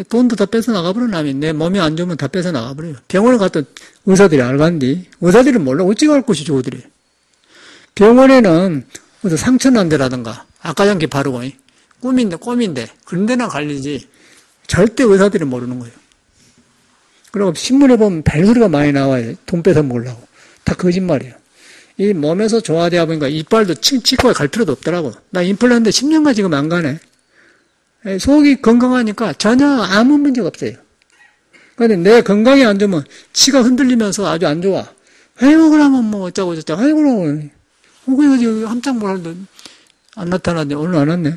돈도 다 뺏어 나가버려 남이. 내 몸이 안 좋으면 다 뺏어 나가버려요. 병원에 갔던 의사들이 알간디. 의사들은 몰라. 어찌 갈 곳이 저들이. 병원에는 어디 상처 난 데라든가 아까장기 바르고 꿈인데 그런 데나 갈리지 절대 의사들이 모르는 거예요. 그리고 신문에 보면 벨소리가 많이 나와요. 돈 뺏어 먹으려고. 다 거짓말이에요. 이 몸에서 조화되어 보니까 이빨도 치과에 갈 필요도 없더라고. 나 임플란트 10년간 지금 안 가네. 속이 건강하니까 전혀 아무 문제가 없어요. 그런데 내 건강이 안 좋으면 치가 흔들리면서 아주 안 좋아. 아이고 그러면 어쩌고 저쩌고 아이고 그러면 그거 함장 몰라도 안 나타났네. 오늘 안 왔네.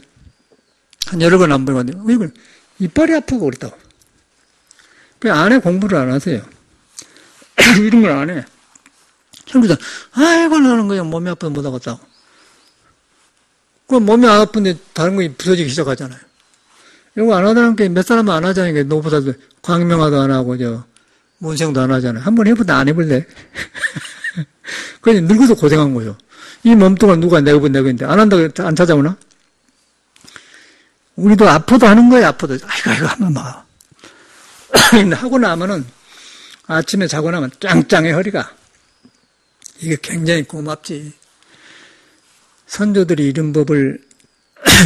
한 여러 번 안 보이거든요. 이걸 이빨이 아프고 그랬다고. 그 안에 공부를 안 하세요. 이런 걸 안 해. 형님들, 아이고, 하는 거야. 몸이 아파서 못 하겠다고. 그럼 몸이 안 아픈데 다른 거 부서지기 시작하잖아요. 이런 거 안 하다는 게 몇 사람은 안 하잖아요. 노보다도 광명화도 안 하고, 문생도 안 하잖아요. 한번 해보다 안 해볼래? 그냥 늙어서 고생한 거예요. 이 몸뚱아리 누가 내고인데 안 한다고 안 찾아오나? 우리도 아파도 하는 거예요, 아파도. 아이고, 하면 막. 근데 하고 나면은 아침에 자고 나면 짱짱해, 허리가. 이게 굉장히 고맙지. 선조들이 이런 법을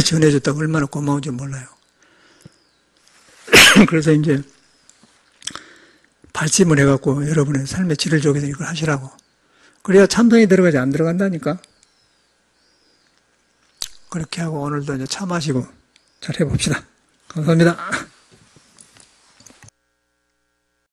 전해줬다고 얼마나 고마운지 몰라요. 그래서 이제 발심을 해갖고 여러분의 삶의 질을 주기 위해서 이걸 하시라고. 그래야 참선이 들어가지 안 들어간다니까. 그렇게 하고 오늘도 이제 차 마시고 잘 해봅시다. 감사합니다.